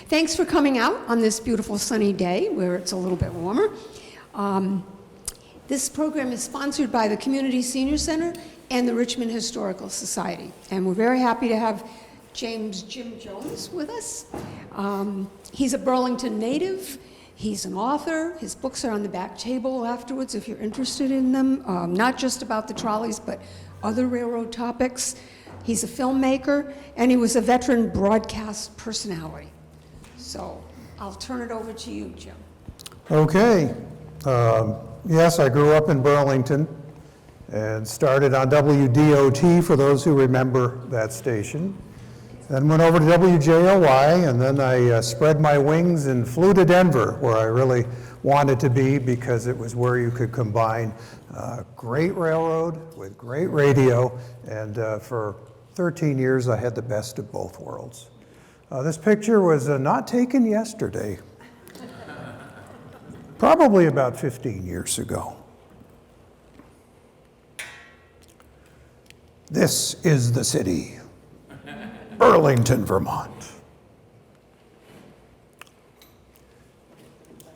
Thanks for coming out on this beautiful sunny day where it's a little bit warmer. This program is sponsored by the Community Senior Center and the Richmond Historical Society. And we're very happy to have Jim Jones with us. He's a Burlington native. He's an author. His books are on the back table afterwards if you're interested in them, not just about the trolleys, but other railroad topics. He's a filmmaker, and he was a veteran broadcast personality. So I'll turn it over to you, Jim. Okay. Yes, I grew up in Burlington and started on WDOT, for those who remember that station. Then went over to WJOY, and then I spread my wings and flew to Denver, where I really wanted to be because it was where you could combine great railroad with great radio, and for 13 years I had the best of both worlds. This picture was not taken yesterday, probably about 15 years ago. This is the city, Burlington, Vermont.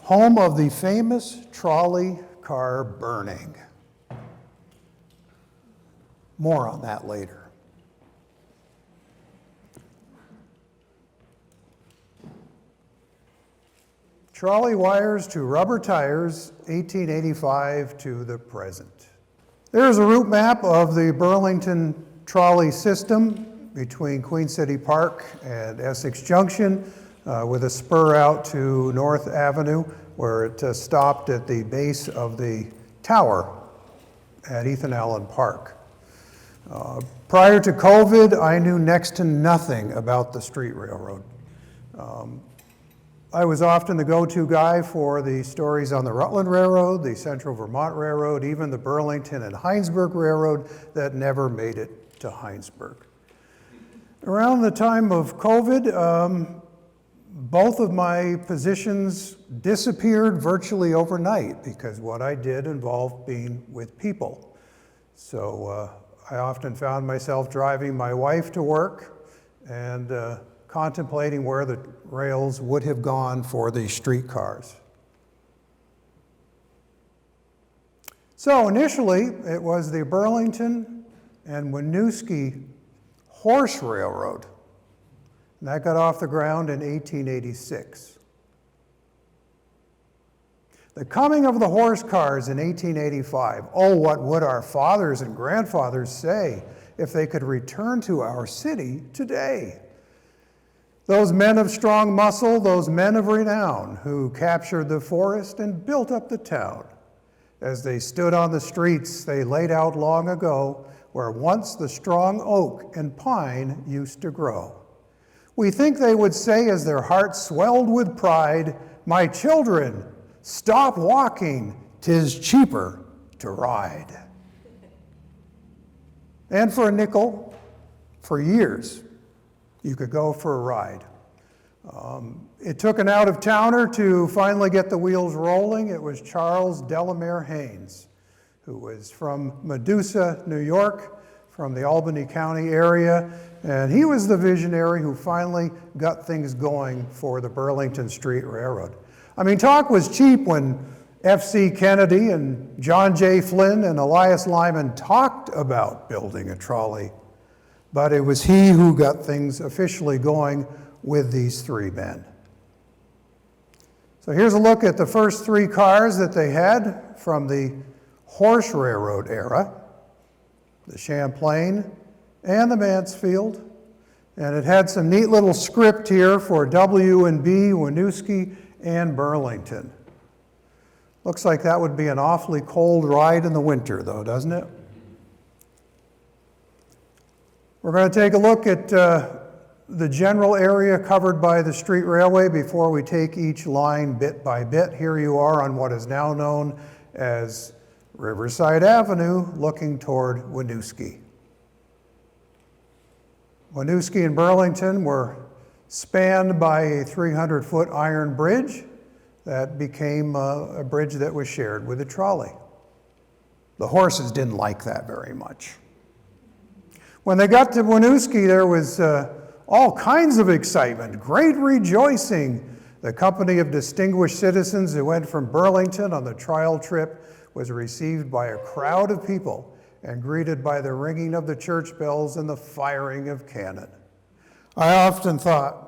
Home of the famous trolley car burning. More on that later. Trolley wires to rubber tires, 1885 to the present. There's a route map of the Burlington trolley system between Queen City Park and Essex Junction, with a spur out to North Avenue, where it stopped at the base of the tower at Ethan Allen Park. Prior to COVID, I knew next to nothing about the street railroad. I was often the go-to guy for the stories on the Rutland Railroad, the Central Vermont Railroad, even the Burlington and Heinsberg Railroad that never made it to Heinsberg. Around the time of COVID, both of my positions disappeared virtually overnight because what I did involved being with people. So I often found myself driving my wife to work and contemplating where the rails would have gone for the streetcars. So initially, it was the Burlington and Winooski Horse Railroad. And that got off the ground in 1886. The coming of the horse cars in 1885, oh, what would our fathers and grandfathers say if they could return to our city today? Those men of strong muscle, those men of renown who captured the forest and built up the town. As they stood on the streets they laid out long ago, where once the strong oak and pine used to grow. We think they would say as their hearts swelled with pride, "My children, stop walking, 'tis cheaper to ride." And for a nickel, for years, you could go for a ride. It took an out-of-towner to finally get the wheels rolling. It was Charles Delamere Haynes, who was from Medusa, New York, from the Albany County area, and he was the visionary who finally got things going for the Burlington Street Railroad. I mean, talk was cheap when F.C. Kennedy and John J. Flynn and Elias Lyman talked about building a trolley, but it was he who got things officially going with these three men. So here's a look at the first three cars that they had from the horse railroad era, the Champlain and the Mansfield. And it had some neat little script here for W&B, Winooski, and Burlington. Looks like that would be an awfully cold ride in the winter, though, doesn't it? We're going to take a look at the general area covered by the street railway before we take each line bit by bit. Here you are on what is now known as Riverside Avenue, looking toward Winooski. Winooski and Burlington were spanned by a 300-foot iron bridge that became a bridge that was shared with a trolley. The horses didn't like that very much. When they got to Winooski, there was All kinds of excitement, great rejoicing. The company of distinguished citizens who went from Burlington on the trial trip was received by a crowd of people and greeted by the ringing of the church bells and the firing of cannon. I often thought,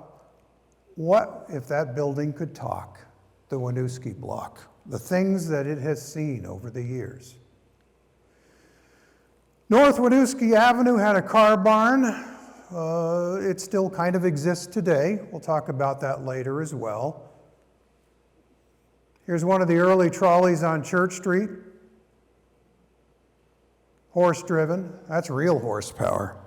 what if that building could talk, the Winooski block, the things that it has seen over the years. North Winooski Avenue had a car barn. It still kind of exists today. We'll talk about that later as well. Here's one of the early trolleys on Church Street. Horse-driven. That's real horsepower.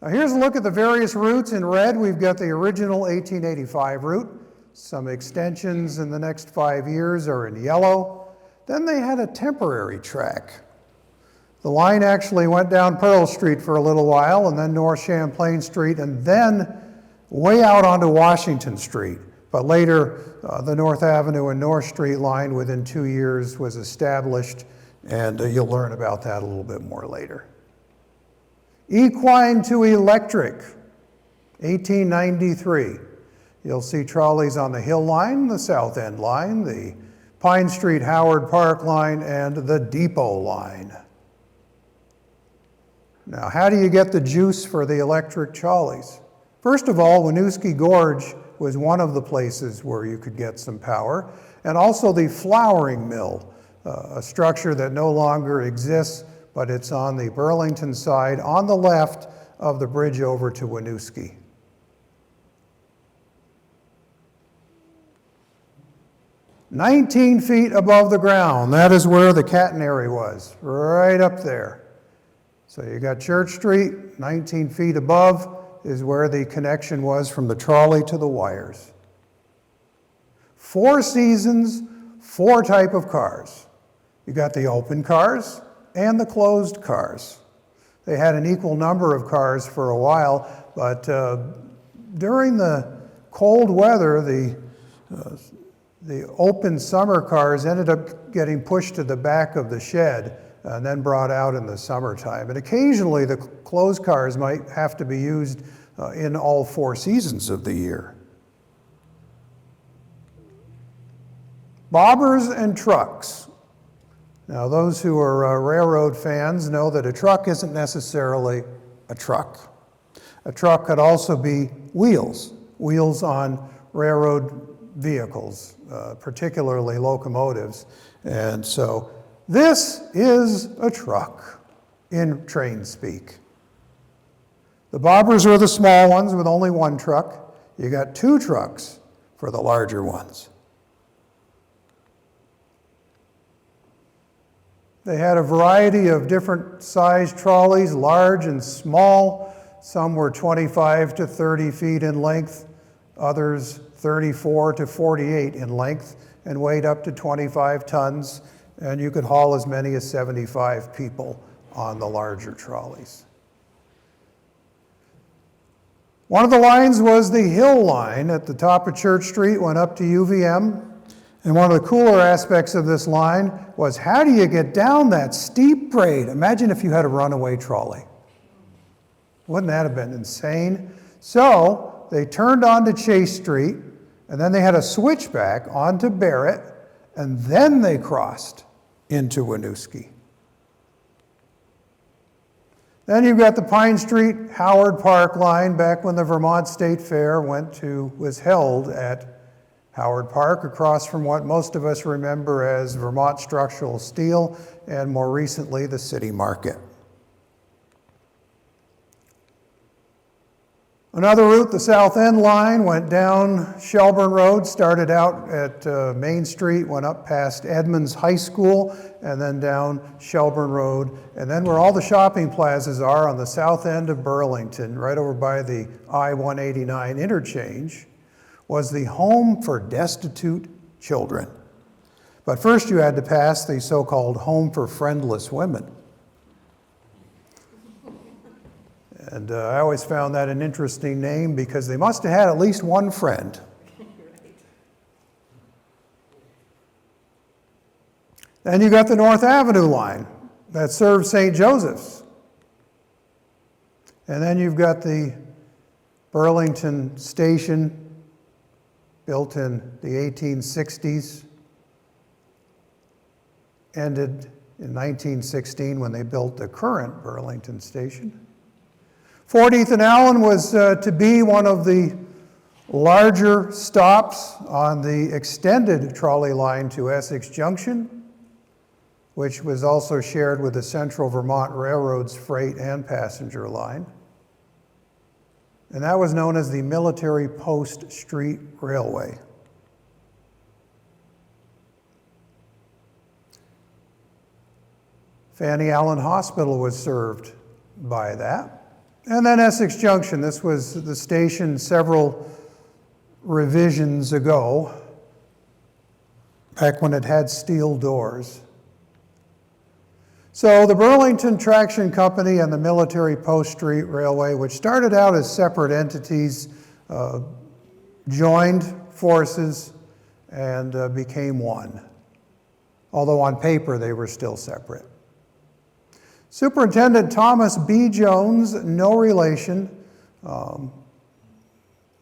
Now here's a look at the various routes. In red, we've got the original 1885 route. Some extensions in the next 5 years are in yellow. Then they had a temporary track. The line actually went down Pearl Street for a little while, and then North Champlain Street, and then way out onto Washington Street. But later, the North Avenue and North Street line within 2 years was established, and you'll learn about that a little bit more later. Equine to electric, 1893. You'll see trolleys on the Hill Line, the South End Line, the Pine Street Howard Park Line, and the Depot Line. Now, how do you get the juice for the electric trolleys? First of all, Winooski Gorge was one of the places where you could get some power, and also the flouring mill, a structure that no longer exists, but it's on the Burlington side, on the left of the bridge over to Winooski. "19 feet above the ground, that is where the catenary was, right up there. So you got Church Street, 19 feet above is where the connection was from the trolley to the wires. 4 seasons, 4 type of cars. You got the open cars and the closed cars. They had an equal number of cars for a while, but during the cold weather, the open summer cars ended up getting pushed to the back of the shed and then brought out in the summertime. And occasionally the closed cars might have to be used in all 4 seasons of the year. Bobbers and trucks. Now those who are railroad fans know that a truck isn't necessarily a truck. A truck could also be wheels on railroad vehicles, particularly locomotives. And so this is a truck in train speak. The bobbers are the small ones with only 1 truck. You got 2 trucks for the larger ones. They had a variety of different size trolleys, large and small. Some were 25 to 30 feet in length, others 34 to 48 in length, and weighed up to 25 tons. And you could haul as many as 75 people on the larger trolleys. One of the lines was the Hill Line at the top of Church Street, went up to UVM. And one of the cooler aspects of this line was, how do you get down that steep grade? Imagine if you had a runaway trolley. Wouldn't that have been insane? So they turned onto Chase Street, and then they had a switchback onto Barrett, and then they crossed into Winooski. Then you've got the Pine Street Howard Park line, back when the Vermont State Fair was held at Howard Park, across from what most of us remember as Vermont Structural Steel, and more recently the City Market. Another route, the South End line, went down Shelburne Road, started out at Main Street, went up past Edmonds High School, and then down Shelburne Road, and then where all the shopping plazas are on the south end of Burlington, right over by the I-189 interchange, was the home for destitute children. But first you had to pass the so-called home for friendless women. And I always found that an interesting name because they must have had at least one friend. Then you got the North Avenue line that served St. Joseph's. And then you've got the Burlington Station, built in the 1860s, ended in 1916 when they built the current Burlington Station. 40th and Allen was to be one of the larger stops on the extended trolley line to Essex Junction, which was also shared with the Central Vermont Railroad's freight and passenger line. And that was known as the Military Post Street Railway. Fanny Allen Hospital was served by that. And then Essex Junction, this was the station several revisions ago, back when it had steel doors. So the Burlington Traction Company and the Military Post Street Railway, which started out as separate entities, joined forces and became one, although on paper they were still separate. Superintendent Thomas B. Jones, no relation,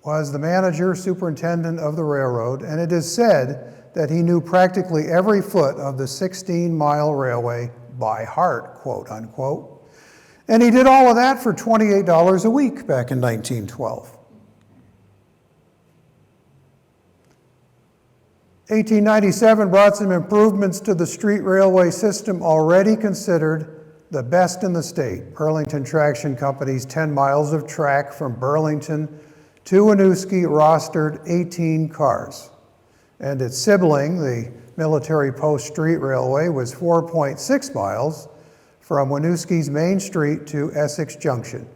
was the manager, superintendent of the railroad, and it is said that he knew practically every foot of the 16-mile railway by heart, quote unquote. And he did all of that for $28 a week back in 1912. 1897 brought some improvements to the street railway system already considered the best in the state. Burlington Traction Company's 10 miles of track from Burlington to Winooski rostered 18 cars. And its sibling, the Military Post Street Railway, was 4.6 miles from Winooski's main street to Essex Junction.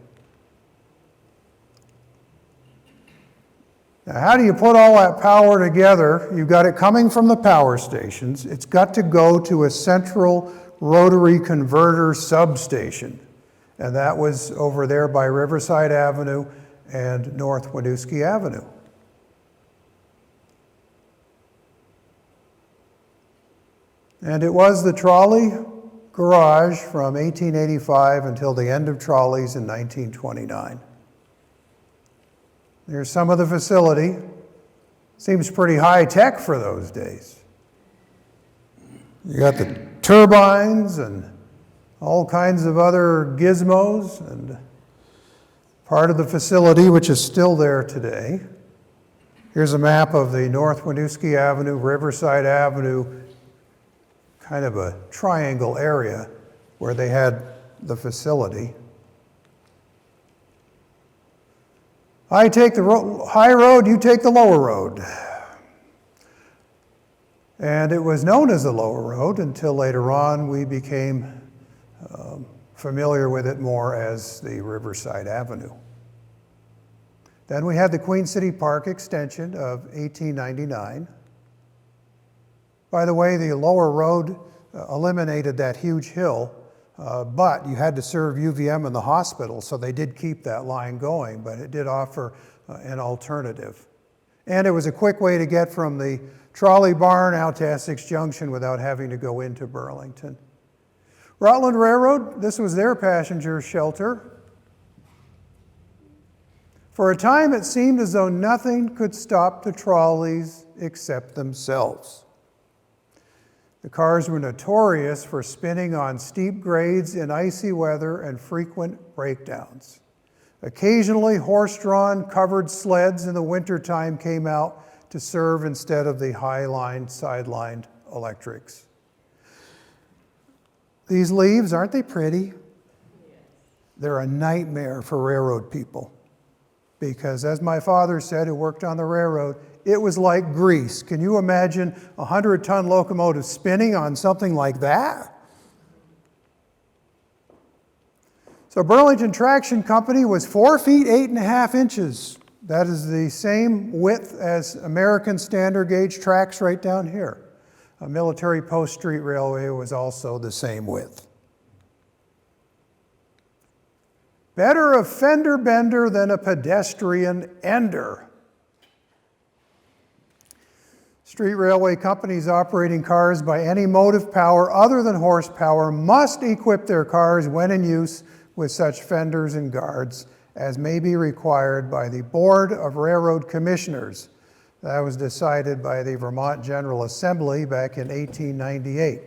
Now, how do you put all that power together? You've got it coming from the power stations. It's got to go to a central rotary converter substation. And that was over there by Riverside Avenue and North Winooski Avenue. And it was the trolley garage from 1885 until the end of trolleys in 1929. There's some of the facility. Seems pretty high tech for those days. You got the turbines and all kinds of other gizmos, and part of the facility which is still there today. Here's a map of the North Winooski Avenue, Riverside Avenue, kind of a triangle area where they had the facility. I take the high road, you take the lower road. And it was known as the lower road until later on we became familiar with it more as the Riverside Avenue. Then we had the Queen City Park extension of 1899. By the way, the lower road eliminated that huge hill, but you had to serve UVM and the hospital, so they did keep that line going, but it did offer an alternative. And it was a quick way to get from the trolley barn out to Essex Junction without having to go into Burlington. Rutland Railroad, this was their passenger shelter. For a time, it seemed as though nothing could stop the trolleys except themselves. The cars were notorious for spinning on steep grades in icy weather and frequent breakdowns. Occasionally, horse-drawn covered sleds in the wintertime came out to serve instead of the high-lined, sidelined electrics. These leaves, aren't they pretty? They're a nightmare for railroad people. Because as my father said, who worked on the railroad, it was like grease. Can you imagine a 100-ton locomotive spinning on something like that? So Burlington Traction Company was 4 feet 8.5 inches. That is the same width as American standard gauge tracks right down here. A Military Post Street Railway was also the same width. Better a fender bender than a pedestrian ender. Street railway companies operating cars by any motive power other than horsepower must equip their cars when in use with such fenders and guards as may be required by the Board of Railroad Commissioners. That was decided by the Vermont General Assembly back in 1898.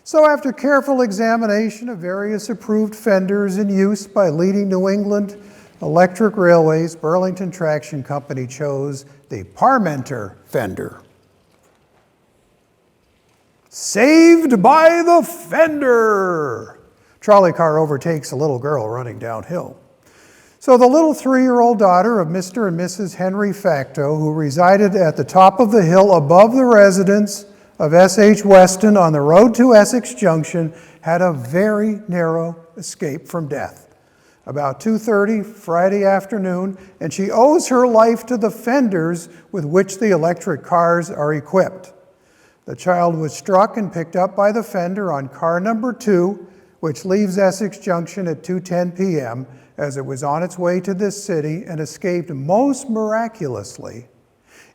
So after careful examination of various approved fenders in use by leading New England electric railways, Burlington Traction Company chose the Parmenter fender. Saved by the fender! Trolley car overtakes a little girl running downhill. So the little 3-year-old daughter of Mr. and Mrs. Henry Facto, who resided at the top of the hill above the residence of S.H. Weston on the road to Essex Junction, had a very narrow escape from death. About 2:30 Friday afternoon, and she owes her life to the fenders with which the electric cars are equipped. The child was struck and picked up by the fender on car number 2, which leaves Essex Junction at 2:10 p.m. as it was on its way to this city, and escaped most miraculously,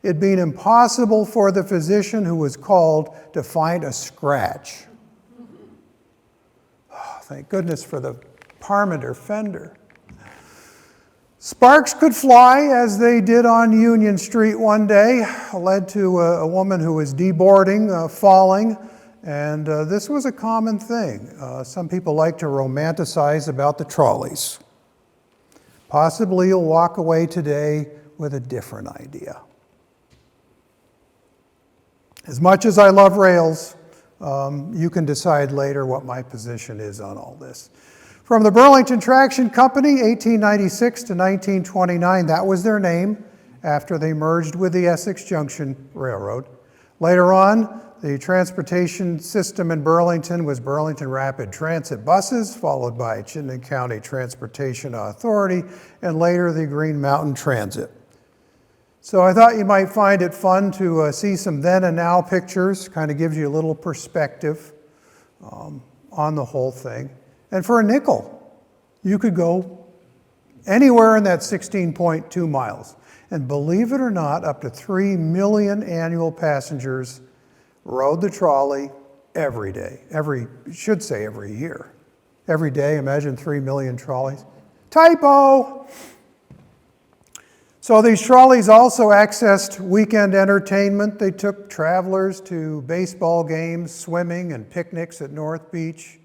it being impossible for the physician who was called to find a scratch. Oh, thank goodness for the Parmenter fender. Sparks could fly, as they did on Union Street one day, led to a woman who was deboarding, falling, and this was a common thing. Some people like to romanticize about the trolleys. Possibly you'll walk away today with a different idea. As much as I love rails, you can decide later what my position is on all this. From the Burlington Traction Company, 1896 to 1929, that was their name after they merged with the Essex Junction Railroad. Later on, the transportation system in Burlington was Burlington Rapid Transit buses, followed by Chittenden County Transportation Authority, and later the Green Mountain Transit. So I thought you might find it fun to see some then and now pictures, kind of gives you a little perspective on the whole thing. And for a nickel, you could go anywhere in that 16.2 miles. And believe it or not, up to 3 million annual passengers rode the trolley every day. Every year. Every day, imagine 3 million trolleys. Typo! So these trolleys also accessed weekend entertainment. They took travelers to baseball games, swimming, and picnics at North Beach,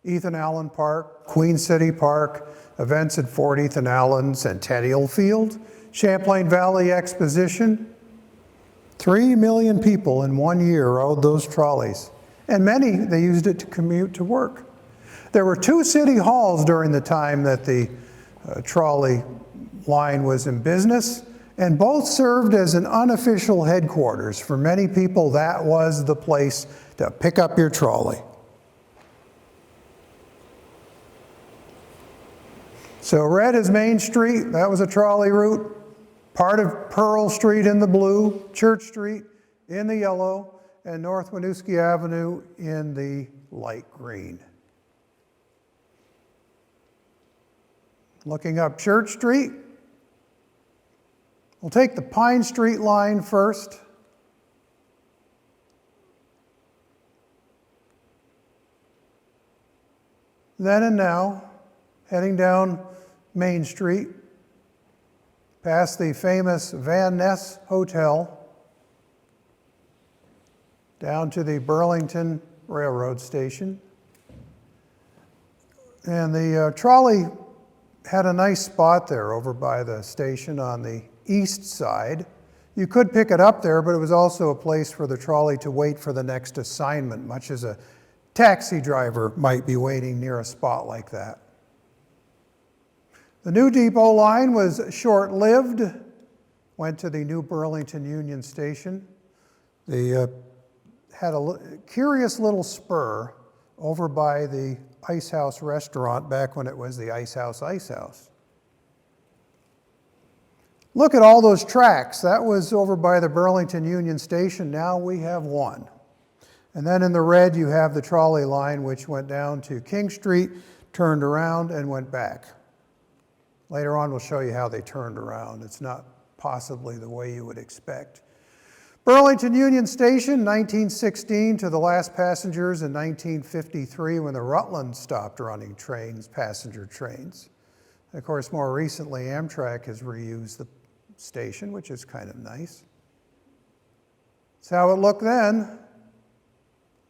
Ethan Allen Park, Queen City Park, events at 40th and Allen, Centennial Field, Champlain Valley Exposition. 3 million people in 1 year rode those trolleys, and many, they used it to commute to work. There were 2 city halls during the time that the trolley line was in business, and both served as an unofficial headquarters. For many people, that was the place to pick up your trolley. So red is Main Street, that was a trolley route. Part of Pearl Street in the blue, Church Street in the yellow, and North Winooski Avenue in the light green. Looking up Church Street, we'll take the Pine Street line first. Then and now, heading down Main Street, past the famous Van Ness Hotel, down to the Burlington Railroad Station. And the trolley had a nice spot there over by the station on the east side. You could pick it up there, but it was also a place for the trolley to wait for the next assignment, much as a taxi driver might be waiting near a spot like that. The new depot line was short-lived, went to the new Burlington Union Station. They had a curious little spur over by the Ice House restaurant back when it was the Ice House. Look at all those tracks. That was over by the Burlington Union Station. Now we have one. And then in the red you have the trolley line, which went down to King Street, turned around, and went back. Later on, we'll show you how they turned around. It's not possibly the way you would expect. Burlington Union Station, 1916, to the last passengers in 1953 when the Rutland stopped running trains, passenger trains. Of course, more recently, Amtrak has reused the station, which is kind of nice. That's how it looked then.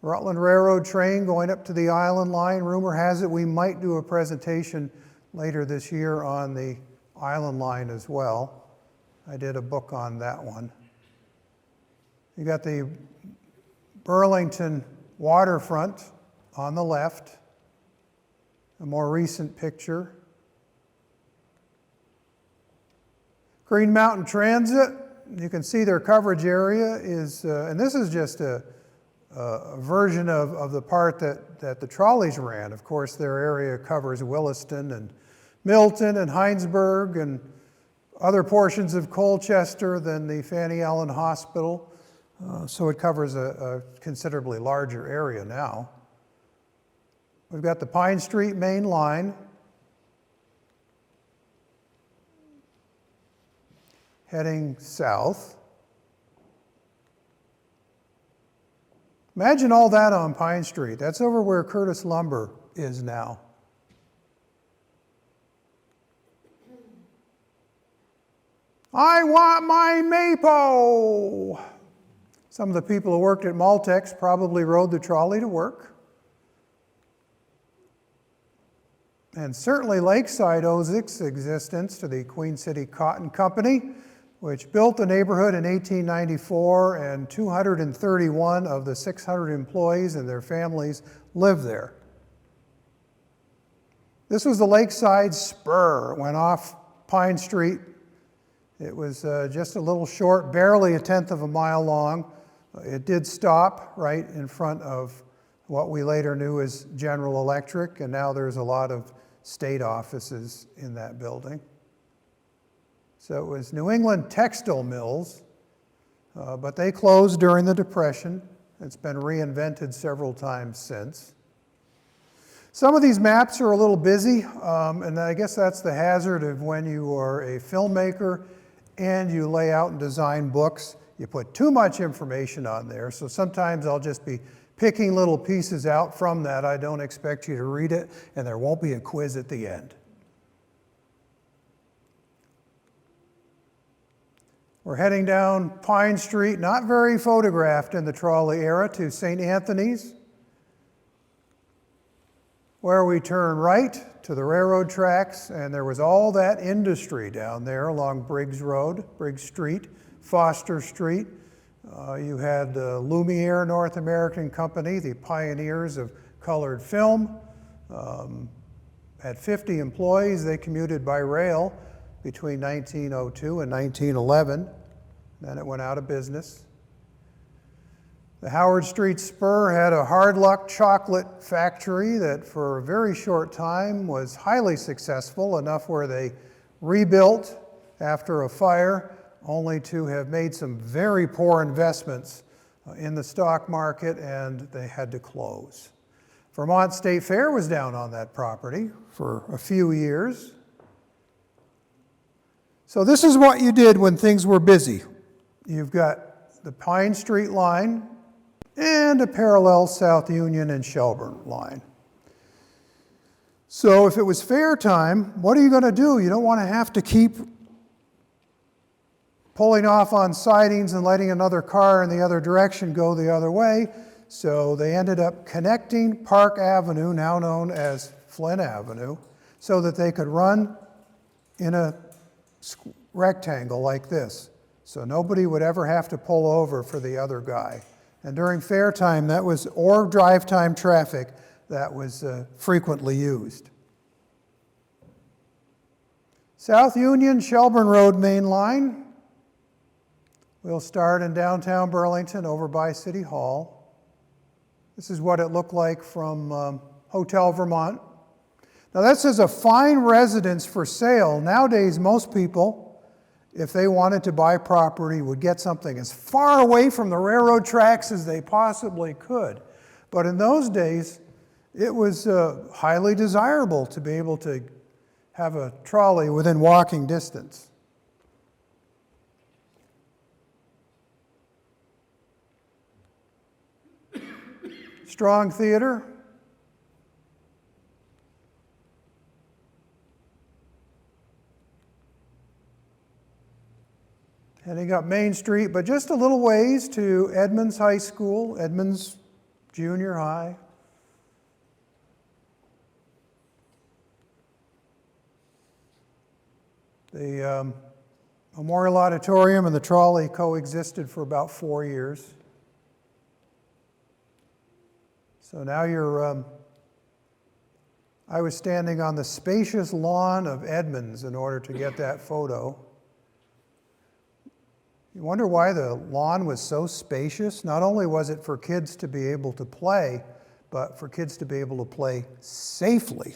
Rutland Railroad train going up to the Island Line. Rumor has it we might do a presentation later this year on the Island Line as well. I did a book on that one. You got the Burlington waterfront on the left, a more recent picture. Green Mountain Transit, you can see their coverage area is, and this is just a version of the part that the trolleys ran. Of course, their area covers Williston and Milton and Heinsberg and other portions of Colchester than the Fanny Allen Hospital. So it covers a considerably larger area now. We've got the Pine Street main line. Heading south. Imagine all that on Pine Street. That's over where Curtis Lumber is now. I want my Mapo! Some of the people who worked at Maltex probably rode the trolley to work. And certainly Lakeside owes its existence to the Queen City Cotton Company, which built the neighborhood in 1894, and 231 of the 600 employees and their families live there. This was the Lakeside Spur. It went off Pine Street. It was just a little short, barely a tenth of a mile long. It did stop right in front of what we later knew as General Electric, and now there's a lot of state offices in that building. So it was New England Textile Mills, but they closed during the Depression. It's been reinvented several times since. Some of these maps are a little busy, and I guess that's the hazard of when you are a filmmaker and you lay out and design books. You put too much information on there, so sometimes I'll just be picking little pieces out from that. I don't expect you to read it, and there won't be a quiz at the end. We're heading down Pine Street, not very photographed in the trolley era, to St. Anthony's, where we turn right to the railroad tracks, and there was all that industry down there along Briggs Road, Briggs Street, Foster Street. You had Lumiere North American Company, the pioneers of colored film. Had 50 employees. They commuted by rail between 1902 and 1911. Then it went out of business. The Howard Street Spur had a hard luck chocolate factory that for a very short time was highly successful, enough where they rebuilt after a fire, only to have made some very poor investments in the stock market, and they had to close. Vermont State Fair was down on that property for a few years. So this is what you did when things were busy. You've got the Pine Street line and a parallel South Union and Shelburne line. So if it was fair time, what are you going to do? You don't want to have to keep pulling off on sidings and letting another car in the other direction go the other way. So they ended up connecting Park Avenue, now known as Flynn Avenue, so that they could run in a rectangle like this. So nobody would ever have to pull over for the other guy. And during fair time, that was, or drive time traffic, that was frequently used. South Union, Shelburne Road main line. We'll start in downtown Burlington over by City Hall. This is what it looked like from Hotel Vermont. Now that says a fine residence for sale. Nowadays, most people, if they wanted to buy property, would get something as far away from the railroad tracks as they possibly could. But in those days, it was highly desirable to be able to have a trolley within walking distance. Strong Theater. heading up Main Street, but just a little ways to Edmonds High School, Edmonds Junior High. The Memorial Auditorium and the Trolley coexisted for about 4 years. So now I was standing on the spacious lawn of Edmonds in order to get that photo. You wonder why the lawn was so spacious? Not only was it for kids to be able to play, but for kids to be able to play safely.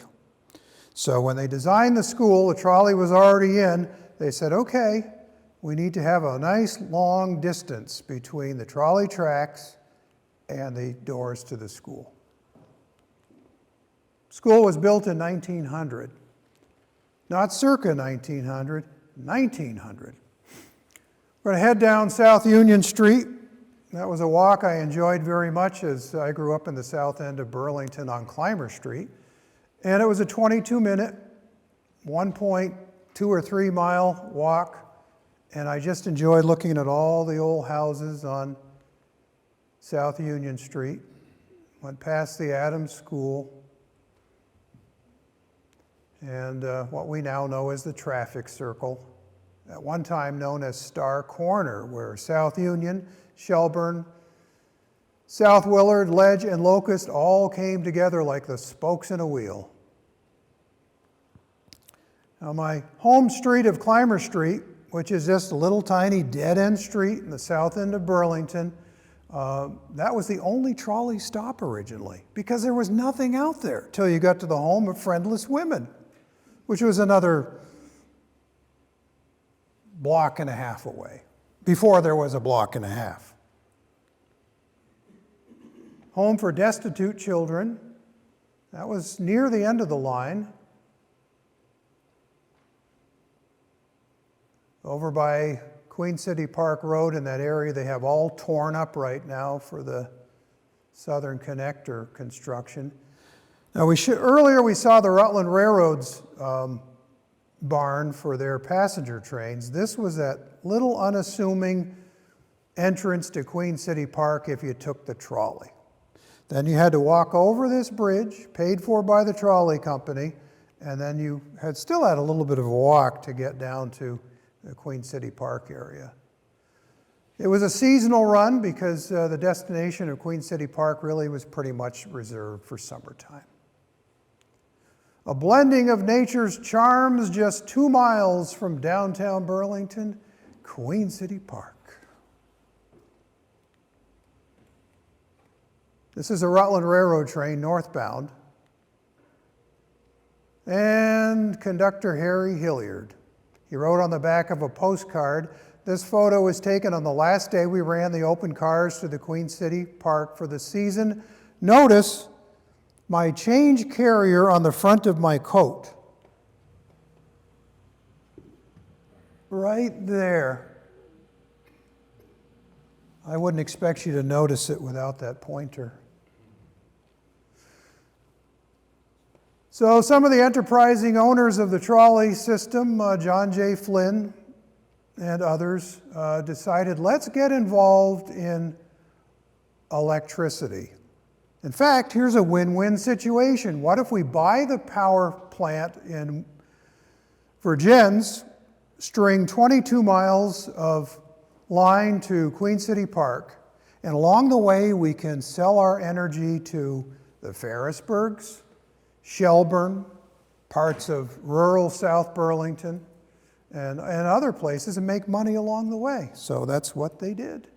So when they designed the school, the trolley was already in, they said, okay, we need to have a nice long distance between the trolley tracks and the doors to the school. School was built in 1900. Not circa 1900, 1900. We're going to head down South Union Street. That was a walk I enjoyed very much as I grew up in the south end of Burlington on Clymer Street. And it was a 22-minute, 1.2 or 3 mile walk. And I just enjoyed looking at all the old houses on South Union Street. Went past the Adams School and what we now know as the traffic circle, at one time known as Star Corner, where South Union, Shelburne, South Willard, Ledge, and Locust all came together like the spokes in a wheel. Now my home street of Clymer Street, which is just a little tiny dead-end street in the south end of Burlington, that was the only trolley stop originally, because there was nothing out there till you got to the home of Friendless Women, which was another block and a half away, before there was a block and a half. Home for destitute children, that was near the end of the line. Over by Queen City Park Road in that area, they have all torn up right now for the Southern Connector construction. Now earlier we saw the Rutland Railroad's barn for their passenger trains. This was that little unassuming entrance to Queen City Park if you took the trolley. Then you had to walk over this bridge, paid for by the trolley company, and then you still had a little bit of a walk to get down to the Queen City Park area. It was a seasonal run because the destination of Queen City Park really was pretty much reserved for summertime. A blending of nature's charms just 2 miles from downtown Burlington, Queen City Park. This is a Rutland Railroad train northbound. And conductor Harry Hilliard. He wrote on the back of a postcard, this photo was taken on the last day we ran the open cars to the Queen City Park for the season. Notice my change carrier on the front of my coat. Right there. I wouldn't expect you to notice it without that pointer. So some of the enterprising owners of the trolley system, John J. Flynn and others, decided let's get involved in electricity. In fact, here's a win-win situation. What if we buy the power plant in Vergennes, string 22 miles of line to Queen City Park, and along the way we can sell our energy to the Ferrisburgs, Shelburne, parts of rural South Burlington, and other places, and make money along the way. So that's what they did.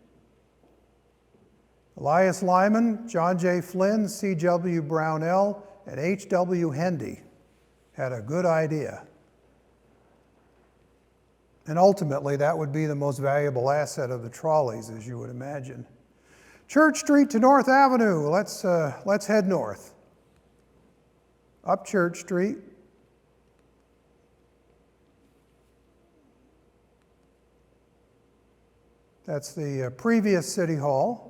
Elias Lyman, John J. Flynn, C.W. Brownell, and H.W. Hendy had a good idea. And ultimately, that would be the most valuable asset of the trolleys, as you would imagine. Church Street to North Avenue. Let's head north. Up Church Street. That's the previous City Hall.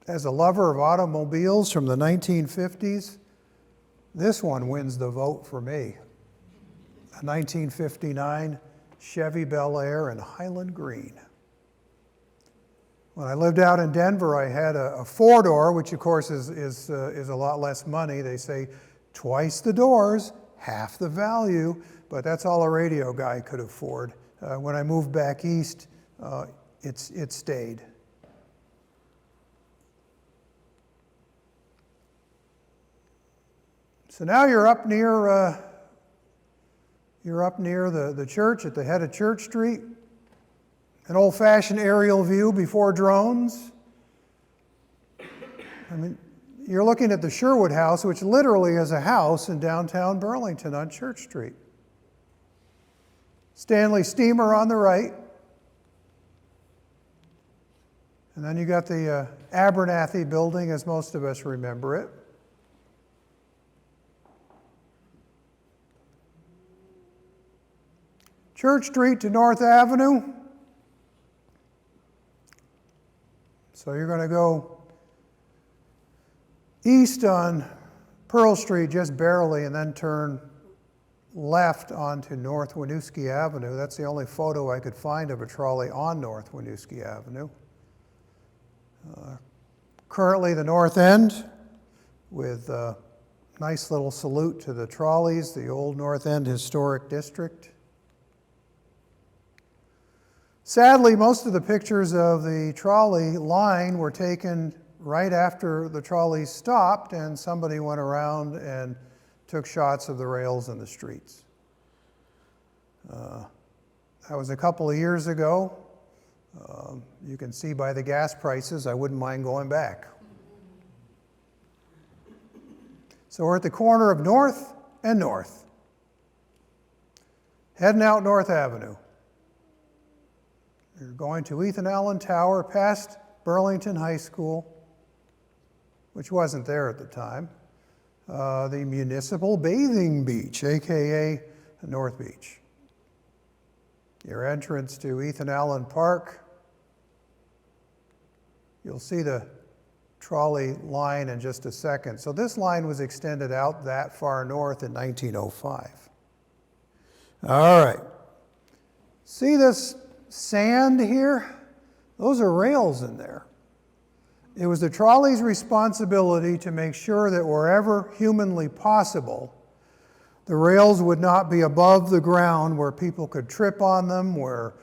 as a lover of automobiles from the 1950s, this one wins the vote for me. A 1959 Chevy Bel Air in Highland Green. When I lived out in Denver, I had a four-door, which of course is a lot less money. They say twice the doors, half the value, but that's all a radio guy could afford. When I moved back east, it stayed. So now you're up near the church at the head of Church Street. An old-fashioned aerial view before drones. I mean, you're looking at the Sherwood House, which literally is a house in downtown Burlington on Church Street. Stanley Steamer on the right. And then you got the Abernathy building, as most of us remember it. Church Street to North Avenue. So you're going to go east on Pearl Street just barely and then turn left onto North Winooski Avenue. That's the only photo I could find of a trolley on North Winooski Avenue. Currently the north end with a nice little salute to the trolleys, the old North End Historic District. Sadly, most of the pictures of the trolley line were taken right after the trolley stopped and somebody went around and took shots of the rails and the streets. That was a couple of years ago. You can see by the gas prices, I wouldn't mind going back. So we're at the corner of North and North. Heading out North Avenue. You're going to Ethan Allen Tower, past Burlington High School, which wasn't there at the time. The Municipal Bathing Beach, aka North Beach. Your entrance to Ethan Allen Park. You'll see the trolley line in just a second. So this line was extended out that far north in 1905. All right. See this sand here? Those are rails in there. It was the trolley's responsibility to make sure that wherever humanly possible, the rails would not be above the ground where people could trip on them, where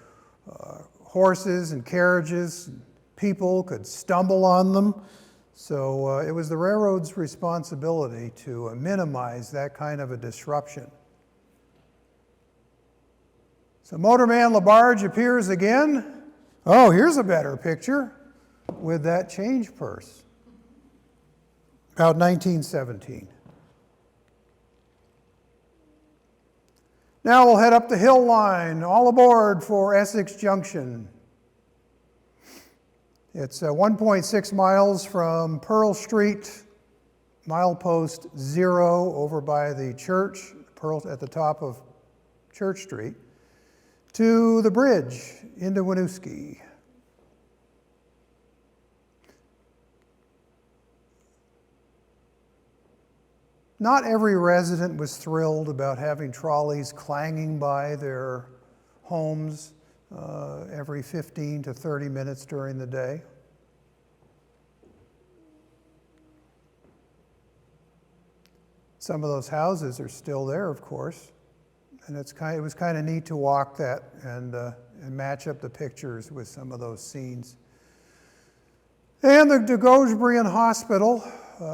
horses and carriages, and people could stumble on them. So it was the railroad's responsibility to minimize that kind of a disruption. So Motorman LaBarge appears again. Oh, here's a better picture with that change purse. About 1917. Now we'll head up the hill line. All aboard for Essex Junction. It's 1.6 miles from Pearl Street, milepost 0 over by the church, Pearl at the top of Church Street, to the bridge into Winooski. Not every resident was thrilled about having trolleys clanging by their homes every 15 to 30 minutes during the day. Some of those houses are still there, of course. And it was kind of neat to walk that and match up the pictures with some of those scenes. And the Gaugebrean Hospital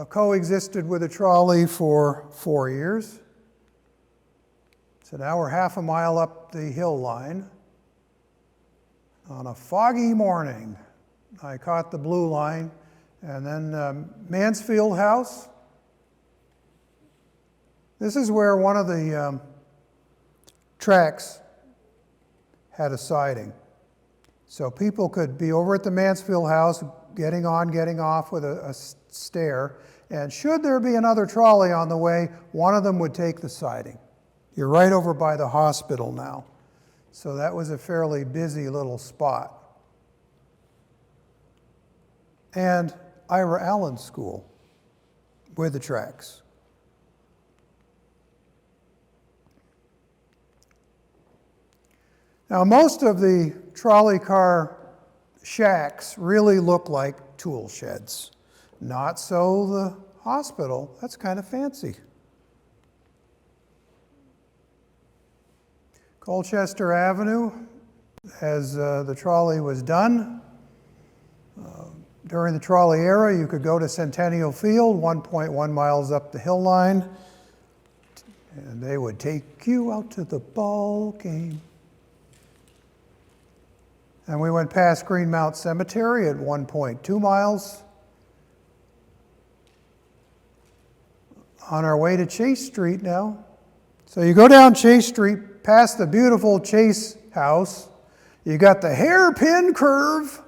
coexisted with a trolley for 4 years. So now we're half a mile up the hill line. On a foggy morning, I caught the blue line, and then Mansfield House. This is where one of the tracks had a siding. So people could be over at the Mansfield House, getting on, getting off with a stair, and should there be another trolley on the way, one of them would take the siding. You're right over by the hospital now. So that was a fairly busy little spot. And Ira Allen School with the tracks. Now, most of the trolley car shacks really look like tool sheds. Not so the hospital. That's kind of fancy. Colchester Avenue, as the trolley was done. During the trolley era, you could go to Centennial Field, 1.1 miles up the hill line, and they would take you out to the ball game. And we went past Greenmount Cemetery at 1.2 miles. On our way to Chase Street now. So you go down Chase Street, past the beautiful Chase House. You got the hairpin curve,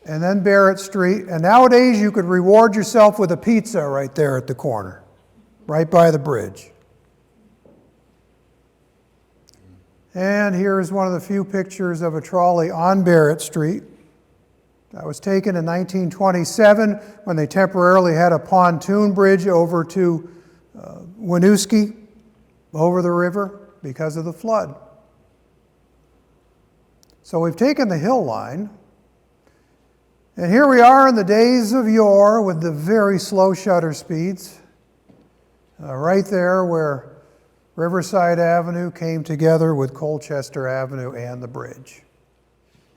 and then Barrett Street. And nowadays you could reward yourself with a pizza right there at the corner, right by the bridge. And here's one of the few pictures of a trolley on Barrett Street. That was taken in 1927 when they temporarily had a pontoon bridge over to Winooski, over the river, because of the flood. So we've taken the hill line, and here we are in the days of yore with the very slow shutter speeds, right there where Riverside Avenue came together with Colchester Avenue and the bridge.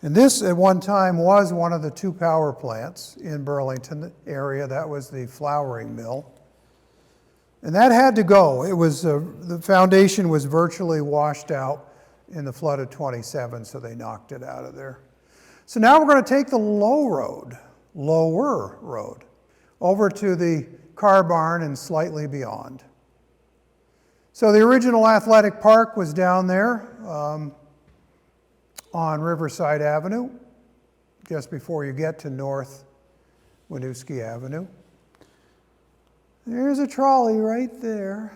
And this at one time was one of the two power plants in Burlington area. That was the flouring mill. And that had to go. It was, the foundation was virtually washed out in the flood of 27, so they knocked it out of there. So now we're going to take the lower road, over to the car barn and slightly beyond. So the original athletic park was down there on Riverside Avenue, just before you get to North Winooski Avenue. There's a trolley right there.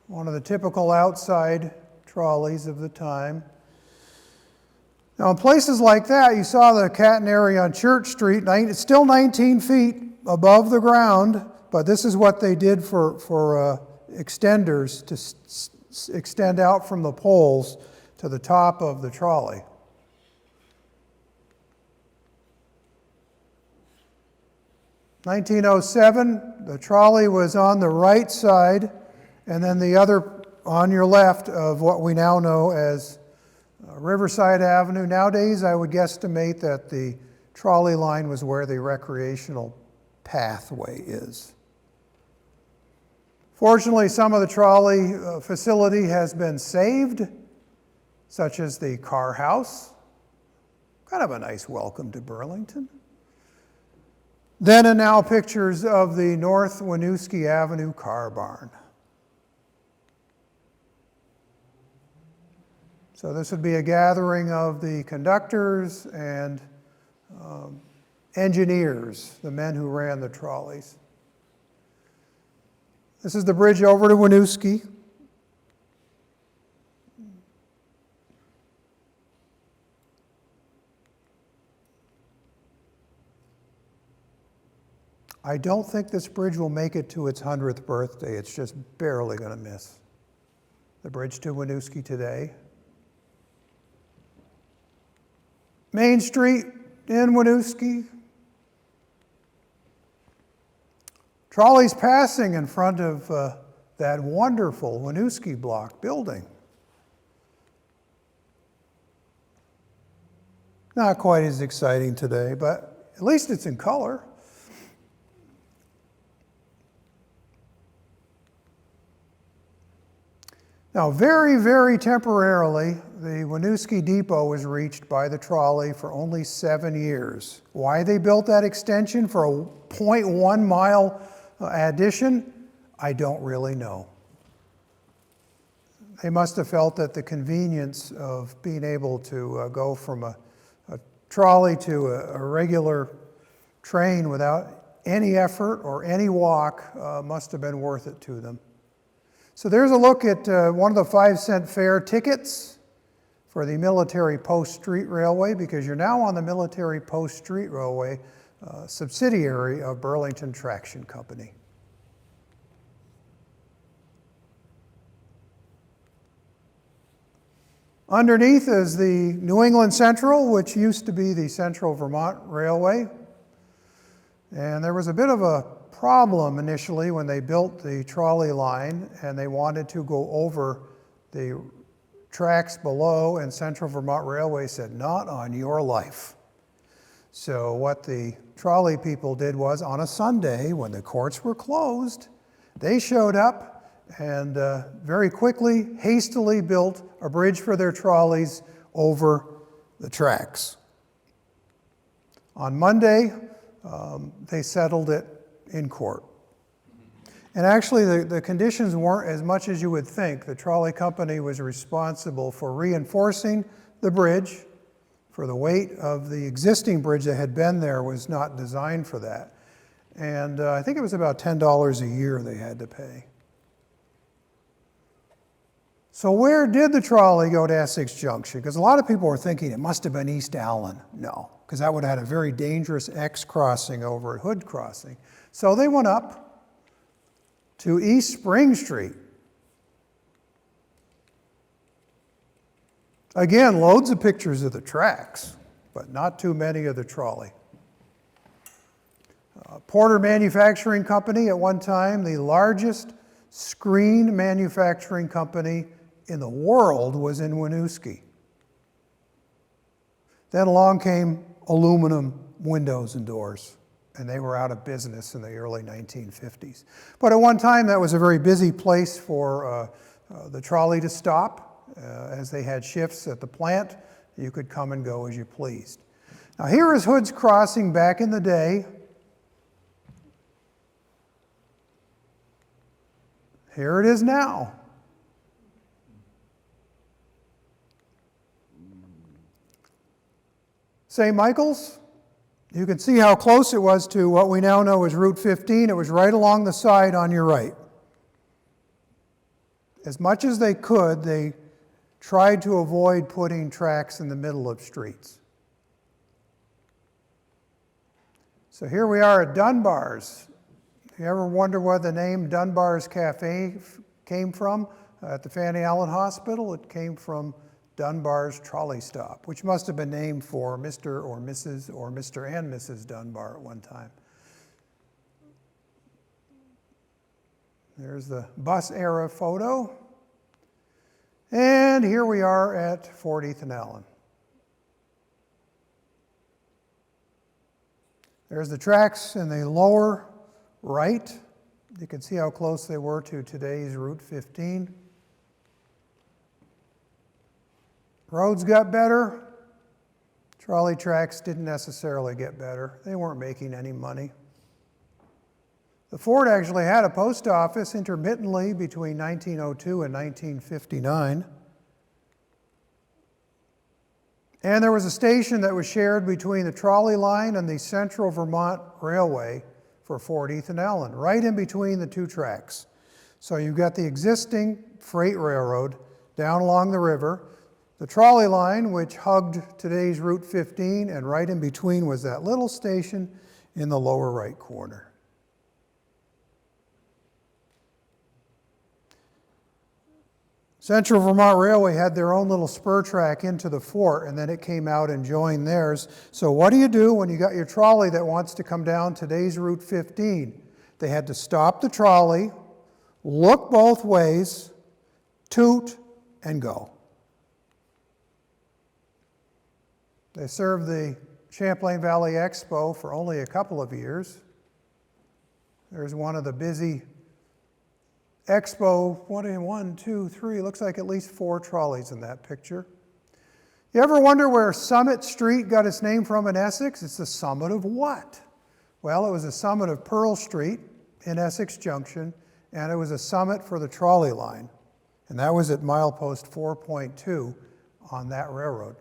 One of the typical outside trolleys of the time. Now in places like that, you saw the catenary on Church Street. It's still 19 feet above the ground, but this is what they did for extenders to extend out from the poles to the top of the trolley. In 1907, the trolley was on the right side, and then the other on your left of what we now know as Riverside Avenue. Nowadays, I would guesstimate that the trolley line was where the recreational pathway is. Fortunately, some of the trolley facility has been saved, such as the car house. Kind of a nice welcome to Burlington. Then and now pictures of the North Winooski Avenue car barn. So this would be a gathering of the conductors and engineers, the men who ran the trolleys. This is the bridge over to Winooski. I don't think this bridge will make it to its 100th birthday. It's just barely going to miss. The bridge to Winooski today. Main Street in Winooski. Trolleys passing in front of that wonderful Winooski block building. Not quite as exciting today, but at least it's in color. Now, very, very temporarily, the Winooski Depot was reached by the trolley for only 7 years. Why they built that extension for a 0.1 mile addition, I don't really know. They must have felt that the convenience of being able to go from a trolley to a regular train without any effort or any walk must have been worth it to them. So there's a look at one of the 5-cent fare tickets. for the Military Post Street Railway, because you're now on the Military Post Street Railway, subsidiary of Burlington Traction Company. Underneath is the New England Central, which used to be the Central Vermont Railway. And there was a bit of a problem initially when they built the trolley line and they wanted to go over the tracks below, and Central Vermont Railway said, "Not on your life." So what the trolley people did was, on a Sunday when the courts were closed, they showed up and very quickly, hastily built a bridge for their trolleys over the tracks. On Monday, they settled it in court. And actually, the conditions weren't as much as you would think. The trolley company was responsible for reinforcing the bridge, for the weight of the existing bridge that had been there was not designed for that. And I think it was about $10 a year they had to pay. So where did the trolley go to Essex Junction? Because a lot of people were thinking it must have been East Allen. No, because that would have had a very dangerous X crossing over at Hood Crossing. So they went up to East Spring Street. Again, loads of pictures of the tracks, but not too many of the trolley. Porter Manufacturing Company, at one time the largest screen manufacturing company in the world, was in Winooski. Then along came aluminum windows and doors, and they were out of business in the early 1950s. But at one time, that was a very busy place for the trolley to stop. As they had shifts at the plant, you could come and go as you pleased. Now here is Hood's Crossing back in the day. Here it is now. St. Michael's, you can see how close it was to what we now know as Route 15. It was right along the side on your right. As much as they could, they tried to avoid putting tracks in the middle of streets. So here we are at Dunbar's. You ever wonder where the name Dunbar's Cafe came from? At the Fanny Allen Hospital, it came from Dunbar's trolley stop, which must have been named for Mr. or Mrs. or Mr. and Mrs. Dunbar at one time. There's the bus era photo. And here we are at 40th and Allen. There's the tracks in the lower right. You can see how close they were to today's Route 15. Roads got better. Trolley tracks didn't necessarily get better. They weren't making any money. The Fort actually had a post office intermittently between 1902 and 1959. And there was a station that was shared between the trolley line and the Central Vermont Railway for 40th and Allen, right in between the two tracks. So you've got the existing freight railroad down along the river, the trolley line, which hugged today's Route 15, and right in between was that little station in the lower right corner. Central Vermont Railway had their own little spur track into the fort, and then it came out and joined theirs. So what do you do when you got your trolley that wants to come down today's Route 15? They had to stop the trolley, look both ways, toot, and go. They served the Champlain Valley Expo for only a couple of years. There's one of the busy Expo, 1, 2, 3, looks like at least 4 trolleys in that picture. You ever wonder where Summit Street got its name from in Essex? It's the summit of what? Well, it was the summit of Pearl Street in Essex Junction, and it was a summit for the trolley line. And that was at milepost 4.2 on that railroad.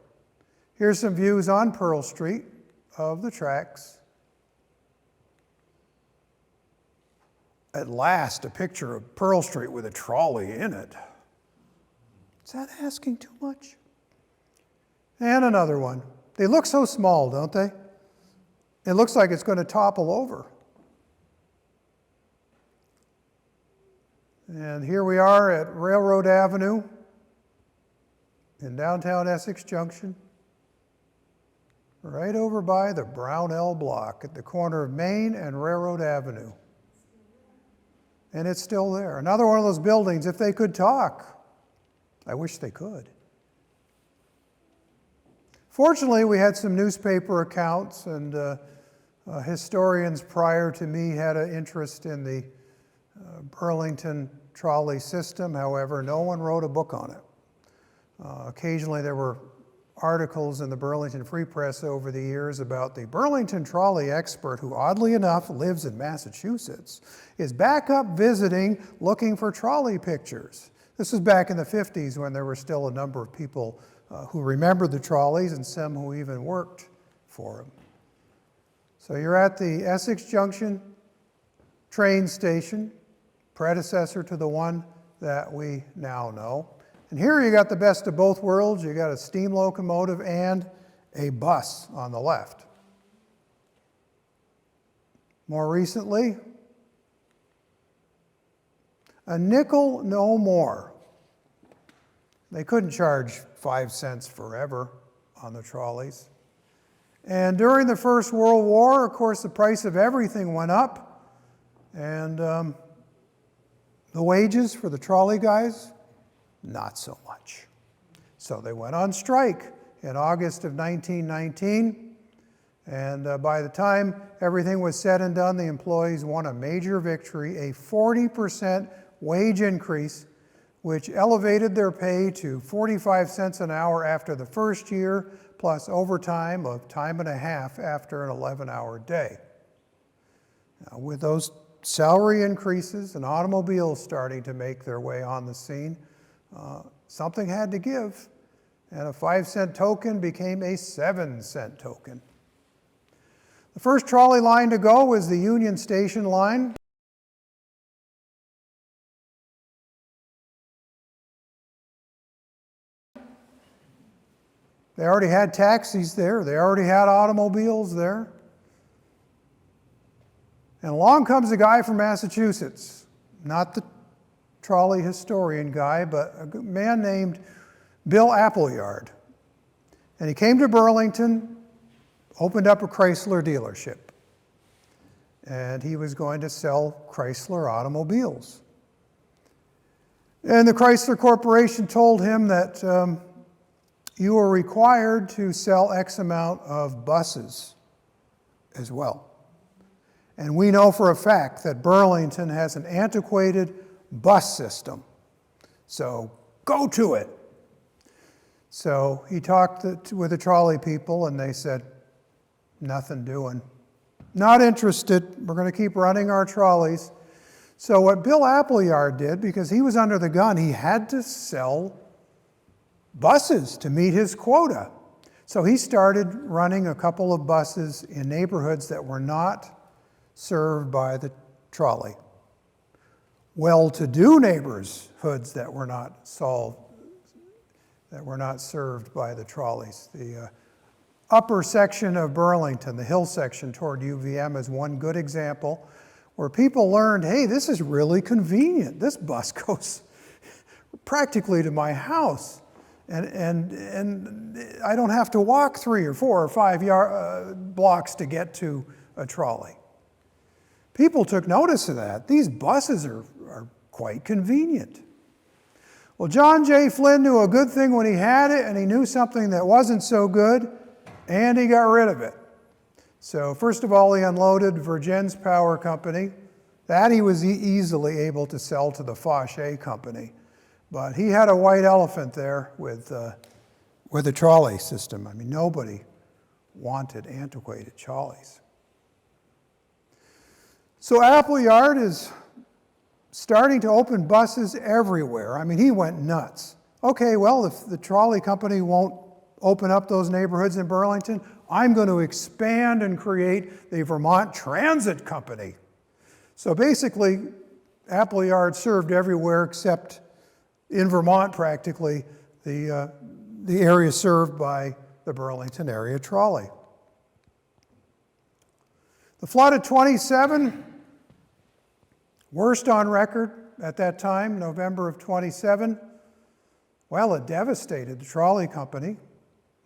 Here's some views on Pearl Street of the tracks. At last, a picture of Pearl Street with a trolley in it. Is that asking too much? And another one. They look so small, don't they? It looks like it's going to topple over. And here we are at Railroad Avenue in downtown Essex Junction, right over by the Brownell Block at the corner of Main and Railroad Avenue. And it's still there. Another one of those buildings, if they could talk. I wish they could. Fortunately, we had some newspaper accounts, and historians prior to me had an interest in the Burlington trolley system. However, no one wrote a book on it. Occasionally there were articles in the Burlington Free Press over the years about the Burlington trolley expert who, oddly enough, lives in Massachusetts, is back up visiting looking for trolley pictures. This was back in the 50s when there were still a number of people who remembered the trolleys and some who even worked for them. So you're at the Essex Junction train station, predecessor to the one that we now know. And here you got the best of both worlds. You got a steam locomotive and a bus on the left. More recently, a nickel no more. They couldn't charge 5 cents forever on the trolleys. And during the First World War, of course, the price of everything went up. And the wages for the trolley guys, not so much. So they went on strike in August of 1919. And by the time everything was said and done, the employees won a major victory, a 40% wage increase, which elevated their pay to 45 cents an hour after the first year, plus overtime of time and a half after an 11-hour day. Now, with those salary increases and automobiles starting to make their way on the scene, something had to give, and a 5-cent token became a 7-cent token. The first trolley line to go was the Union Station line. They already had taxis there. They already had automobiles there. And along comes a guy from Massachusetts, not the trolley historian guy, but a man named Bill Appleyard. And he came to Burlington, opened up a Chrysler dealership. And he was going to sell Chrysler automobiles. And the Chrysler Corporation told him that you were required to sell X amount of buses as well. And we know for a fact that Burlington has an antiquated bus system. So go to it. So he talked with the trolley people and they said, nothing doing. Not interested. We're going to keep running our trolleys. So what Bill Appleyard did, because he was under the gun, he had to sell buses to meet his quota. So he started running a couple of buses in neighborhoods that were not served by the trolley. Well-to-do neighborhoods that were not served by the trolleys. The upper section of Burlington, the hill section toward UVM, is one good example where people learned, hey, this is really convenient. This bus goes practically to my house. And I don't have to walk 3 or 4 or 5 blocks to get to a trolley. People took notice of that. These buses are quite convenient. Well, John J. Flynn knew a good thing when he had it, and he knew something that wasn't so good, and he got rid of it. So first of all, he unloaded Virgin's Power Company. That he was easily able to sell to the Fauché Company. But he had a white elephant there with the trolley system. I mean, nobody wanted antiquated trolleys. So Appleyard is starting to open buses everywhere. I mean, he went nuts. Okay, well, if the trolley company won't open up those neighborhoods in Burlington, I'm going to expand and create the Vermont Transit Company. So basically, Appleyard served everywhere except in Vermont, practically, the area served by the Burlington area trolley. The flood of 27, worst on record at that time, November of 27. Well, it devastated the trolley company,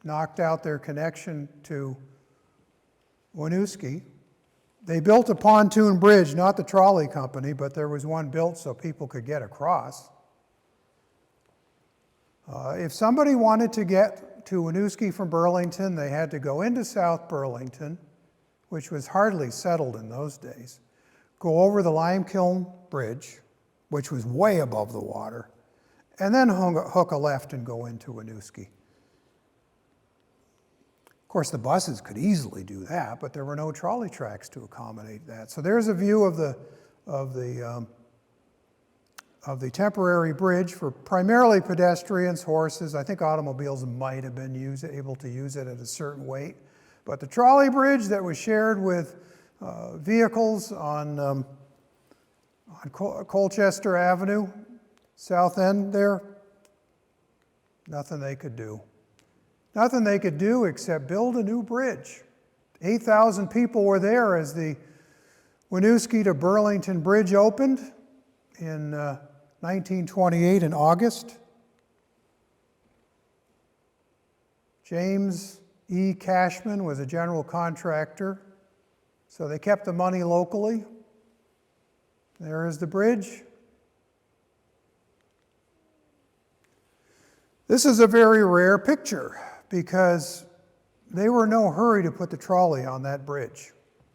knocked out their connection to Winooski. They built a pontoon bridge, not the trolley company, but there was one built so people could get across. If somebody wanted to get to Winooski from Burlington, they had to go into South Burlington, which was hardly settled in those days, go over the Limekiln Bridge, which was way above the water, and then hook a left and go into Winooski. Of course, the buses could easily do that, but there were no trolley tracks to accommodate that. So there's a view of the temporary bridge for primarily pedestrians, horses. I think automobiles might have been able to use it at a certain weight. But the trolley bridge that was shared with vehicles on Colchester Avenue, south end there, nothing they could do. Nothing they could do except build a new bridge. 8,000 people were there as the Winooski to Burlington Bridge opened in 1928 in August. James E. Cashman was a general contractor, so they kept the money locally. There is the bridge. This is a very rare picture because they were in no hurry to put the trolley on that bridge.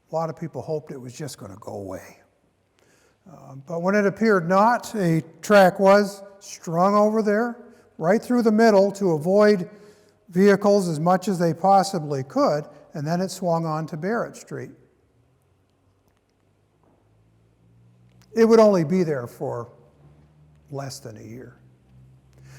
A lot of people hoped it was just going to go away. But when it appeared not, a track was strung over there, right through the middle to avoid vehicles as much as they possibly could, and then it swung on to Barrett Street. It would only be there for less than a year.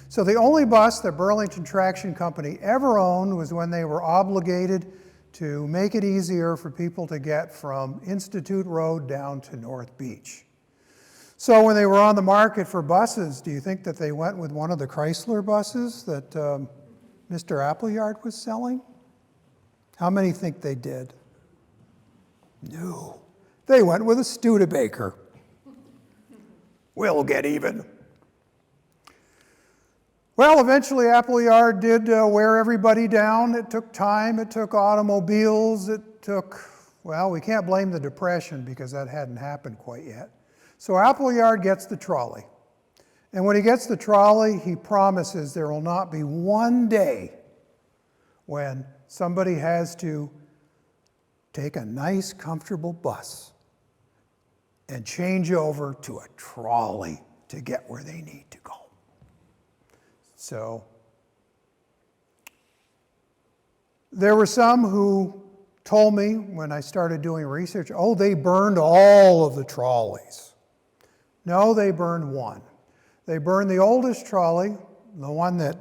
So the only bus that Burlington Traction Company ever owned was when they were obligated to make it easier for people to get from Institute Road down to North Beach. So when they were on the market for buses, do you think that they went with one of the Chrysler buses that Mr. Appleyard was selling? How many think they did? No. They went with a Studebaker. We'll get even. Well, eventually Appleyard did wear everybody down. It took time, it took automobiles, it took, well, we can't blame the Depression because that hadn't happened quite yet. So Appleyard gets the trolley. And when he gets the trolley, he promises there will not be one day when somebody has to take a nice, comfortable bus and change over to a trolley to get where they need to go. So there were some who told me when I started doing research, oh, they burned all of the trolleys. No, they burned one. They burned the oldest trolley, the one that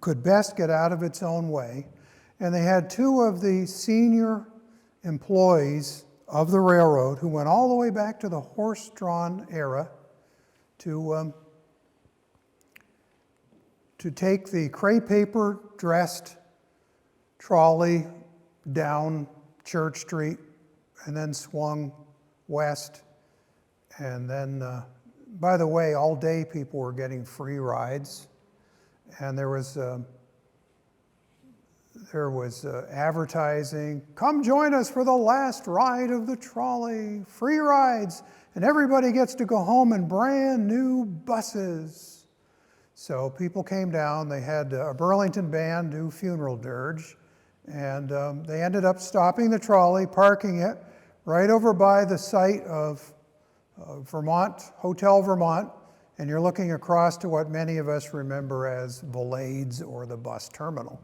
could best get out of its own way, and they had two of the senior employees of the railroad who went all the way back to the horse-drawn era to take the crepe paper dressed trolley down Church Street and then swung west. And then, by the way, all day people were getting free rides. And there was advertising, come join us for the last ride of the trolley, free rides, and everybody gets to go home in brand new buses. So people came down, they had a Burlington band do funeral dirge, and they ended up stopping the trolley, parking it right over by the site of Hotel Vermont, and you're looking across to what many of us remember as Blades or the bus terminal.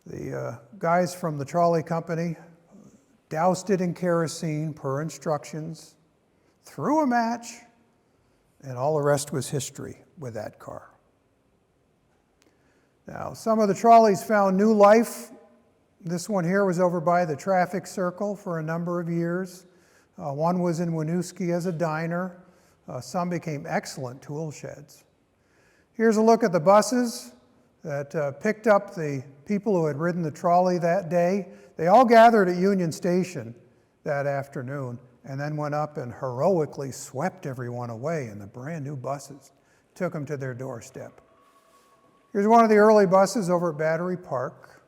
The guys from the trolley company doused it in kerosene per instructions, threw a match, and all the rest was history with that car. Now, some of the trolleys found new life. This one here was over by the traffic circle for a number of years. One was in Winooski as a diner. Some became excellent tool sheds. Here's a look at the buses. that picked up the people who had ridden the trolley that day. They all gathered at Union Station that afternoon and then went up and heroically swept everyone away in the brand new buses, took them to their doorstep. Here's one of the early buses over at Battery Park.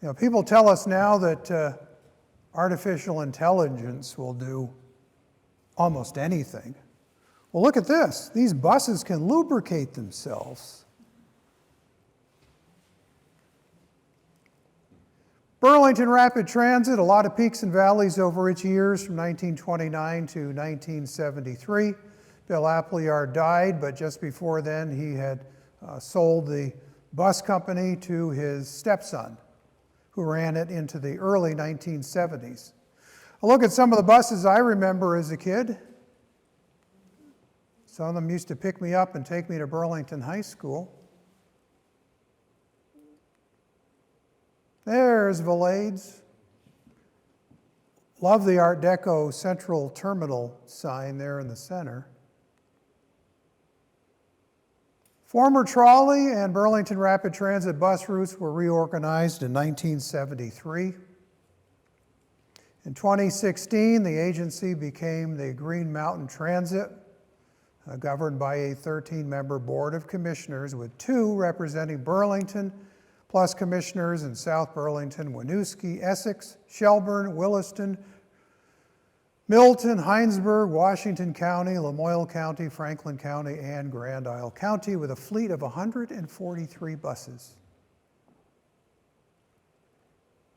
You know, people tell us now that artificial intelligence will do almost anything. Well, look at this. These buses can lubricate themselves. Burlington Rapid Transit, a lot of peaks and valleys over its years from 1929 to 1973. Bill Appleyard died, but just before then he had sold the bus company to his stepson, who ran it into the early 1970s. A look at some of the buses I remember as a kid. Some of them used to pick me up and take me to Burlington High School. There's Valades. Love the Art Deco Central Terminal sign there in the center. Former Trolley and Burlington Rapid Transit bus routes were reorganized in 1973. In 2016, the agency became the Green Mountain Transit, governed by a 13-member board of commissioners with 2 representing Burlington, plus commissioners in South Burlington, Winooski, Essex, Shelburne, Williston, Milton, Hinesburg, Washington County, Lamoille County, Franklin County, and Grand Isle County, with a fleet of 143 buses.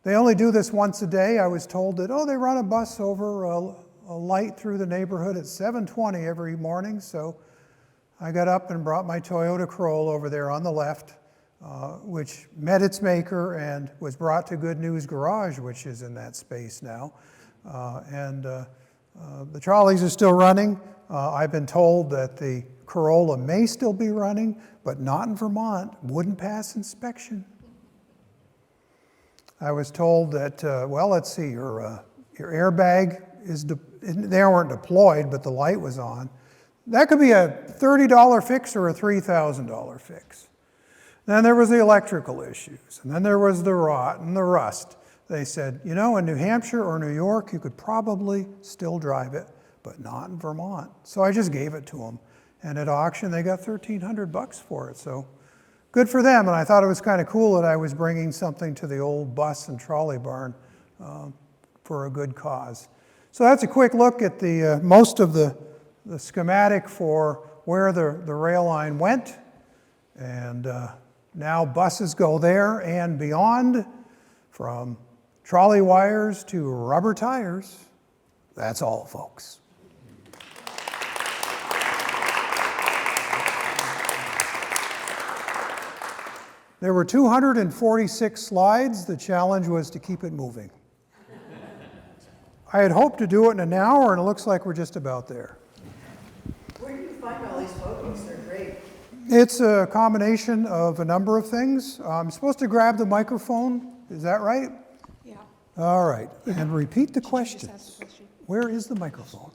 They only do this once a day. I was told that, they run a bus over a light through the neighborhood at 7:20 every morning, so I got up and brought my Toyota Corolla over there on the left, which met its maker and was brought to Good News Garage, which is in that space now. The trolleys are still running. I've been told that the Corolla may still be running, but not in Vermont, wouldn't pass inspection. I was told that, let's see, your airbag they weren't deployed, but the light was on. That could be a $30 fix or a $3,000 fix. Then there was the electrical issues, and then there was the rot and the rust. They said, in New Hampshire or New York, you could probably still drive it, but not in Vermont. So I just gave it to them. And at auction, they got $1,300 for it. So good for them. And I thought it was kind of cool that I was bringing something to the old bus and trolley barn for a good cause. So that's a quick look at the most of the schematic for where the rail line went. And now buses go there and beyond, from trolley wires to rubber tires. That's all, folks. There were 246 slides. The challenge was to keep it moving. I had hoped to do it in an hour, and it looks like we're just about there. Where do you find all these photos? They're great. It's a combination of a number of things. I'm supposed to grab the microphone. Is that right? Yeah. All right. And repeat the Just question. ask the question. Where is the microphone?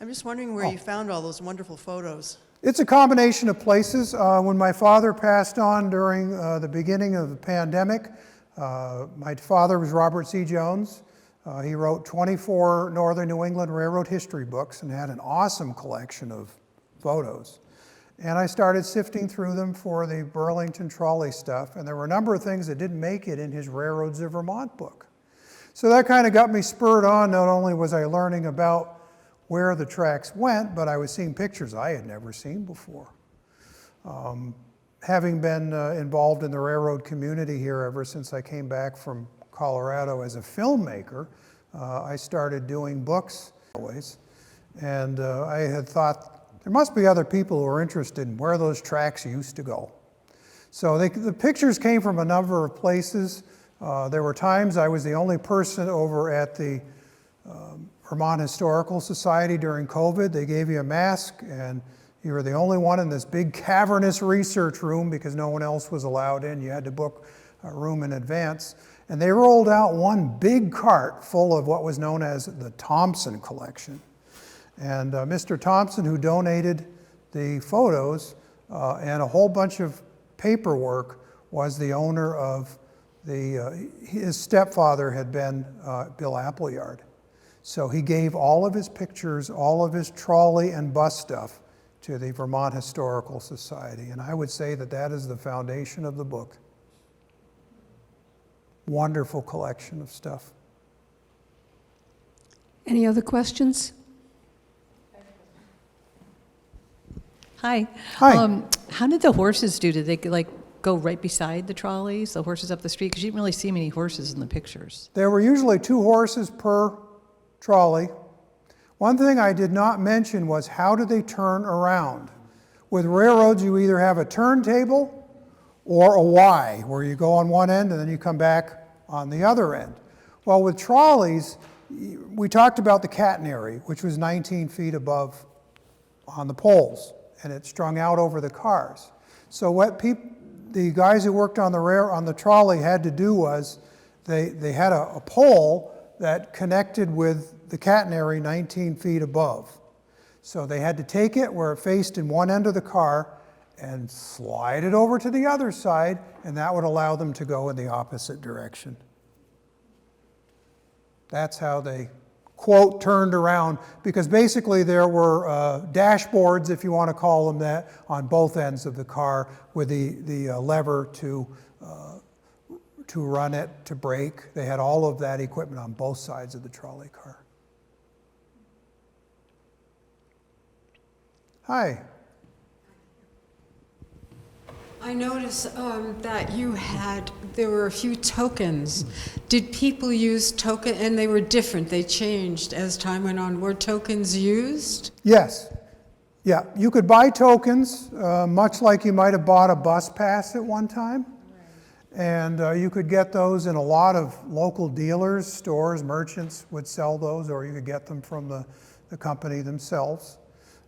I'm just wondering where you found all those wonderful photos. It's a combination of places. When my father passed on during the beginning of the pandemic, my father was Robert C. Jones. He wrote 24 Northern New England Railroad history books and had an awesome collection of photos. And I started sifting through them for the Burlington trolley stuff, and there were a number of things that didn't make it in his Railroads of Vermont book. So that kind of got me spurred on. Not only was I learning about where the tracks went, but I was seeing pictures I had never seen before. Having been involved in the railroad community here ever since I came back from Colorado as a filmmaker, I started doing books always, and I had thought there must be other people who are interested in where those tracks used to go. So the pictures came from a number of places. There were times I was the only person over at the Vermont Historical Society during COVID. They gave you a mask, and you were the only one in this big cavernous research room because no one else was allowed in. You had to book a room in advance. And they rolled out one big cart full of what was known as the Thompson collection. And Mr. Thompson, who donated the photos and a whole bunch of paperwork was the owner of his stepfather had been Bill Appleyard. So he gave all of his pictures, all of his trolley and bus stuff to the Vermont Historical Society. And I would say that that is the foundation of the book. Wonderful collection of stuff. Any other questions? Hi. Hi. How did the horses do? Did they go right beside the trolleys, the horses up the street? Because you didn't really see many horses in the pictures. There were usually 2 horses per trolley. One thing I did not mention was how do they turn around? With railroads, you either have a turntable or a Y, where you go on one end and then you come back on the other end. Well, with trolleys, we talked about the catenary, which was 19 feet above on the poles, and it strung out over the cars. So what the guys who worked on the trolley had to do was they had a pole that connected with the catenary 19 feet above. So they had to take it where it faced in one end of the car and slide it over to the other side, and that would allow them to go in the opposite direction. That's how they, quote, turned around, because basically there were dashboards, if you want to call them that, on both ends of the car with the lever to run it, to brake. They had all of that equipment on both sides of the trolley car. Hi. I noticed that there were a few tokens. Did people use token, and they were different, they changed as time went on. Were tokens used? Yes. Yeah, you could buy tokens, much like you might have bought a bus pass at one time. And you could get those in a lot of local dealers, stores, merchants would sell those, or you could get them from the company themselves.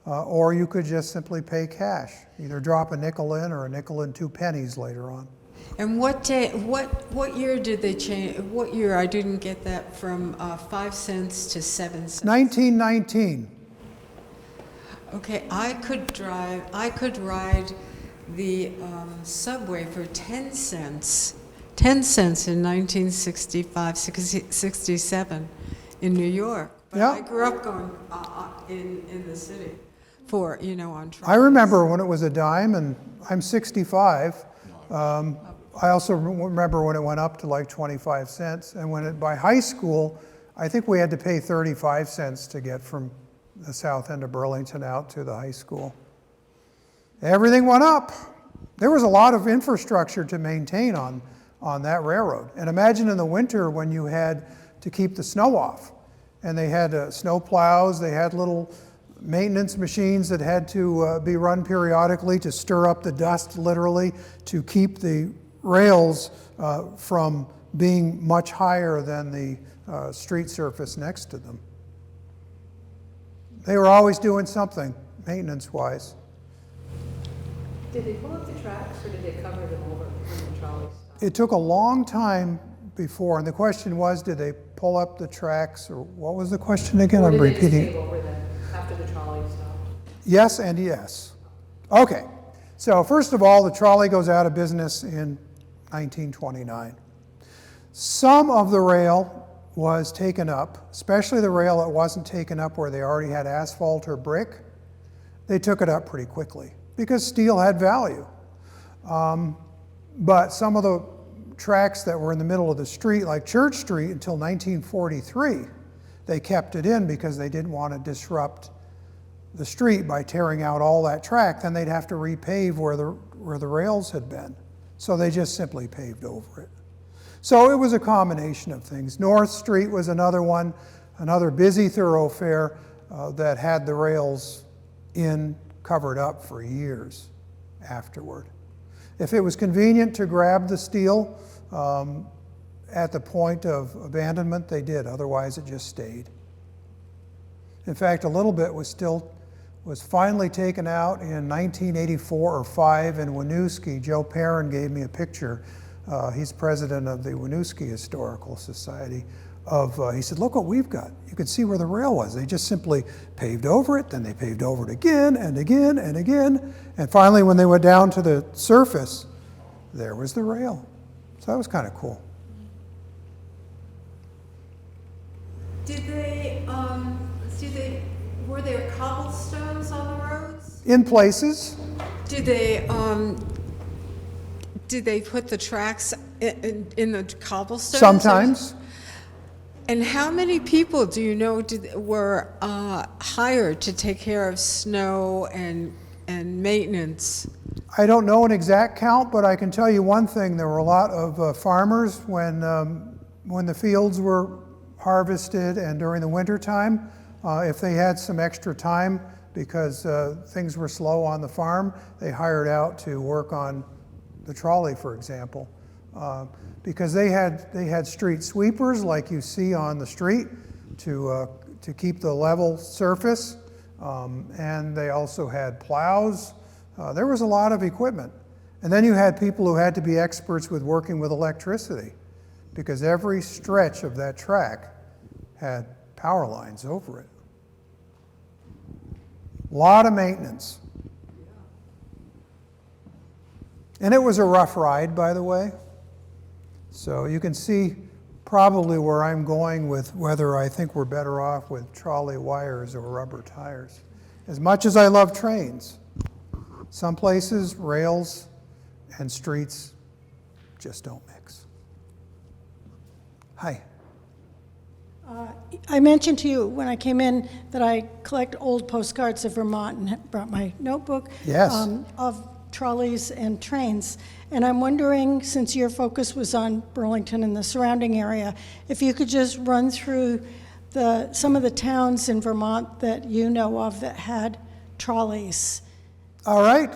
Or you could just simply pay cash, either drop a nickel in or a nickel and 2 pennies later on. And what year did they change? What year? I didn't get that from 5 cents to 7 cents. 1919. Okay, I could ride the subway for 10 cents. 10 cents in 1965, 67 in New York. But Yeah. I grew up going in the city for, on trolleys. I remember when it was a dime, and I'm 65. I also remember when it went up to like 25 cents. And by high school, I think we had to pay 35 cents to get from the south end of Burlington out to the high school. Everything went up. There was a lot of infrastructure to maintain on that railroad. And imagine in the winter when you had to keep the snow off. And they had snow plows, they had little maintenance machines that had to be run periodically to stir up the dust, literally, to keep the rails from being much higher than the street surface next to them. They were always doing something, maintenance-wise. Did they pull up the tracks or did they cover them over when the trolleys stopped? It took a long time before, and the question was, did they pull up the tracks, or what was the question again? I'm repeating. Or did they just pave over them after the trolley stopped? Yes and yes. Okay, so first of all, the trolley goes out of business in 1929. Some of the rail was taken up, especially the rail that wasn't taken up where they already had asphalt or brick. They took it up pretty quickly because steel had value. But some of the tracks that were in the middle of the street, like Church Street, until 1943, they kept it in because they didn't want to disrupt the street by tearing out all that track. Then they'd have to repave where the rails had been. So they just simply paved over it. So it was a combination of things. North Street was another one, another busy thoroughfare that had the rails covered up for years afterward. If it was convenient to grab the steel at the point of abandonment, they did. Otherwise, it just stayed. In fact, a little bit was finally taken out in 1984 or 5 in Winooski. Joe Perrin gave me a picture. He's president of the Winooski Historical Society. He said, look what we've got. You could see where the rail was. They just simply paved over it, then they paved over it again and again and again. And finally, when they went down to the surface, there was the rail. So that was kind of cool. Were there cobblestones on the roads? In places, Did they put the tracks in the cobblestones? sometimes. And how many people do you know were hired to take care of snow and maintenance? I don't know an exact count, but I can tell you one thing. There were a lot of farmers when the fields were harvested and during the winter time. If they had some extra time because things were slow on the farm, they hired out to work on the trolley, for example. Because they had street sweepers like you see on the street to keep the level surface, and they also had plows. There was a lot of equipment. And then you had people who had to be experts with working with electricity, because every stretch of that track had power lines over it. A lot of maintenance. And it was a rough ride, by the way. So you can see probably where I'm going with whether I think we're better off with trolley wires or rubber tires. As much as I love trains, some places rails and streets just don't mix. Hi. I mentioned to you when I came in that I collect old postcards of Vermont and brought my notebook. Yes. Of trolleys and trains. And I'm wondering, since your focus was on Burlington and the surrounding area, if you could just run through some of the towns in Vermont that you know of that had trolleys. All right.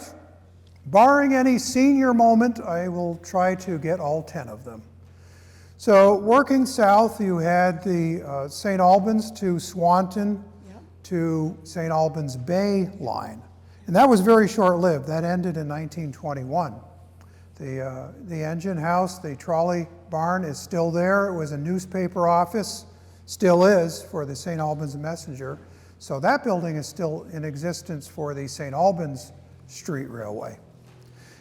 Barring any senior moment, I will try to get all 10 of them. So working south, you had the St. Albans to Swanton to St. Albans Bay line. And that was very short-lived. That ended in 1921. The engine house, the trolley barn is still there. It was a newspaper office, still is, for the St. Albans Messenger. So that building is still in existence for the St. Albans Street Railway.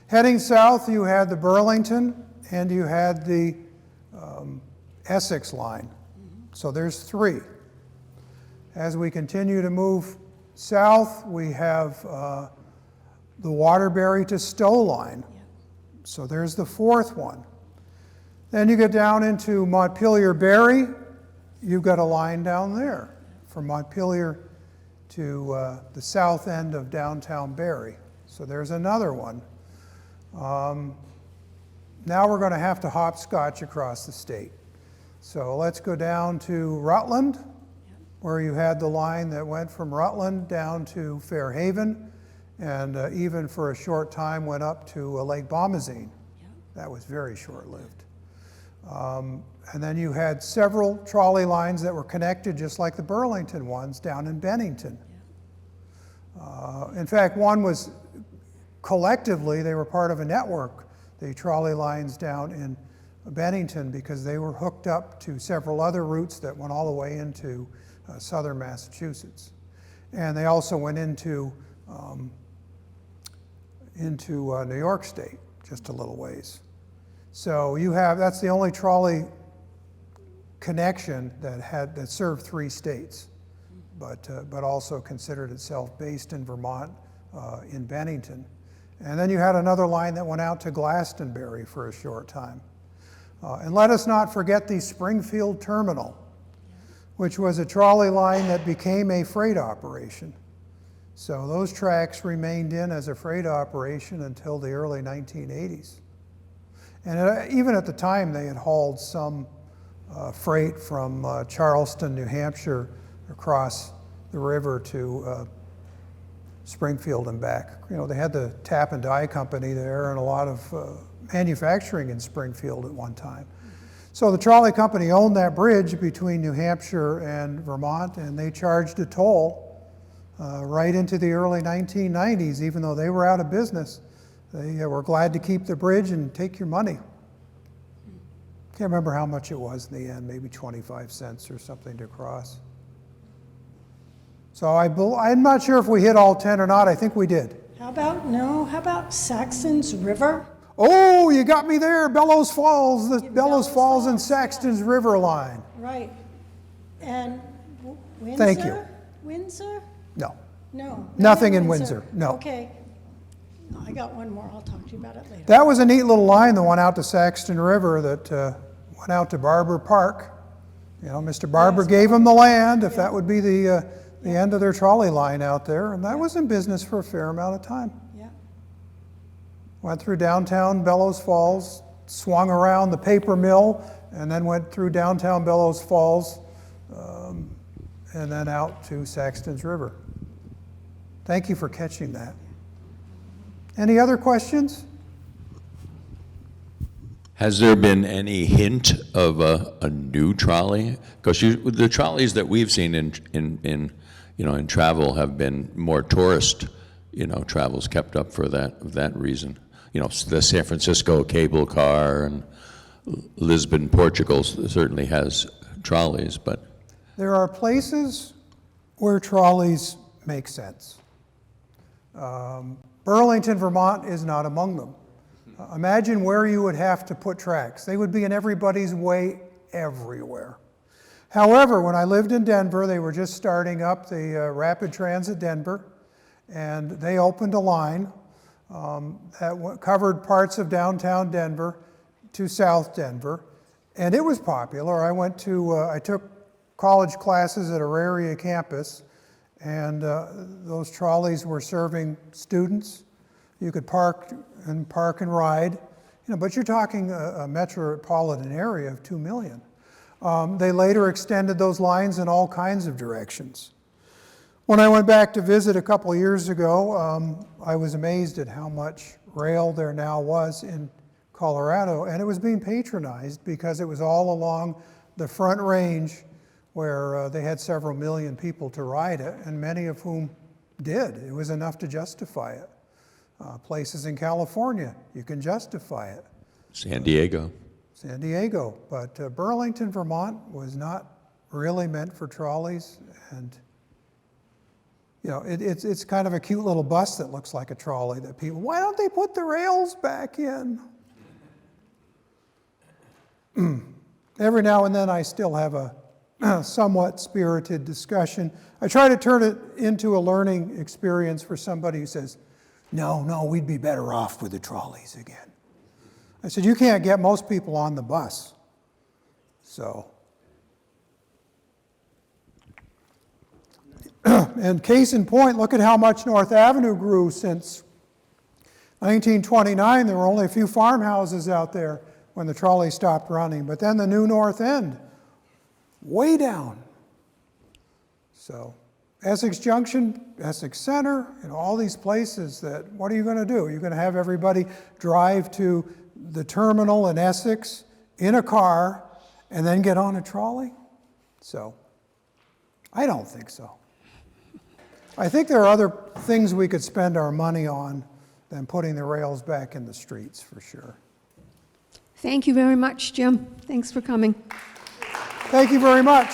Heading south, you had the Burlington and you had the Essex line. So there's 3. As we continue to move south, we have the Waterbury to Stowe line. So there's the 4th one. Then you get down into Montpelier-Barry, you've got a line down there from Montpelier to the south end of downtown Barrie. So there's another one. Now we're going to have to hopscotch across the state. So let's go down to Rutland, where you had the line that went from Rutland down to Fairhaven, and even for a short time went up to Lake Bomazene. That was very short-lived. And then you had several trolley lines that were connected, just like the Burlington ones, down in Bennington. In fact, one was collectively, they were part of a network, the trolley lines down in Bennington, because they were hooked up to several other routes that went all the way into southern Massachusetts. And they also went into New York State, just a little ways. So you have, that's the only trolley connection that served 3 states, but also considered itself based in Vermont, in Bennington. And then you had another line that went out to Glastonbury for a short time. And let us not forget the Springfield Terminal, which was a trolley line that became a freight operation. So those tracks remained in as a freight operation until the early 1980s. And even at the time, they had hauled some freight from Charleston, New Hampshire, across the river to Springfield and back. You know, they had the Tap and Die Company there and a lot of manufacturing in Springfield at one time. So the trolley company owned that bridge between New Hampshire and Vermont, and they charged a toll right into the early 1990s, even though they were out of business. They were glad to keep the bridge and take your money. Can't remember how much it was in the end, maybe 25 cents or something to cross. So I'm not sure if we hit all 10 or not. I think we did. How about Saxon's River? oh, you got me there, Bellows Falls, the Bellows Bellows Falls and Falls, Saxton's River line. Right. And Windsor? Thank you. Windsor? No, No. Nothing in Windsor, no. Okay. I got one more. I'll talk to you about it later. that was a neat little line, the one out to Saxton River that went out to Barber Park. You know, Mr. Barber Yes, gave them the land, if that would be the end of their trolley line out there, and that was in business for a fair amount of time. Yeah. Went through downtown Bellows Falls, swung around the paper mill, and then went through downtown Bellows Falls, and then out to Saxton's River. Thank you for catching that. Any other questions? Has there been any hint of a new trolley? Because the trolleys that we've seen in travel have been more tourist, travels kept up for that reason. The San Francisco cable car and Lisbon, Portugal certainly has trolleys, but There are places where trolleys make sense. Burlington, Vermont is not among them. Imagine where you would have to put tracks. They would be in everybody's way everywhere. However, when I lived in Denver, they were just starting up the Rapid Transit Denver, and they opened a line that covered parts of downtown Denver to South Denver, and it was popular. I took college classes at Auraria campus, and those trolleys were serving students. You could park and ride, but you're talking a metropolitan area of 2 million. They later extended those lines in all kinds of directions. When I went back to visit a couple years ago, I was amazed at how much rail there now was in Colorado, and it was being patronized because it was all along the Front Range where they had several million people to ride it, and many of whom did. It was enough to justify it. Places in California, you can justify it. San Diego. But Burlington, Vermont was not really meant for trolleys, and it's kind of a cute little bus that looks like a trolley that people, why don't they put the rails back in? Every now and then I still have a somewhat spirited discussion. I try to turn it into a learning experience for somebody who says, no, we'd be better off with the trolleys again. I said, you can't get most people on the bus. So, and case in point, look at how much North Avenue grew since 1929. There were only a few farmhouses out there when the trolley stopped running, but then the new North End, way down. So, Essex Junction, Essex Center, all these places that, what are you going to do? You're going to have everybody drive to the terminal in Essex in a car and then get on a trolley? So, I don't think so. I think there are other things we could spend our money on than putting the rails back in the streets, for sure. Thank you very much, Jim. Thanks for coming. Thank you very much.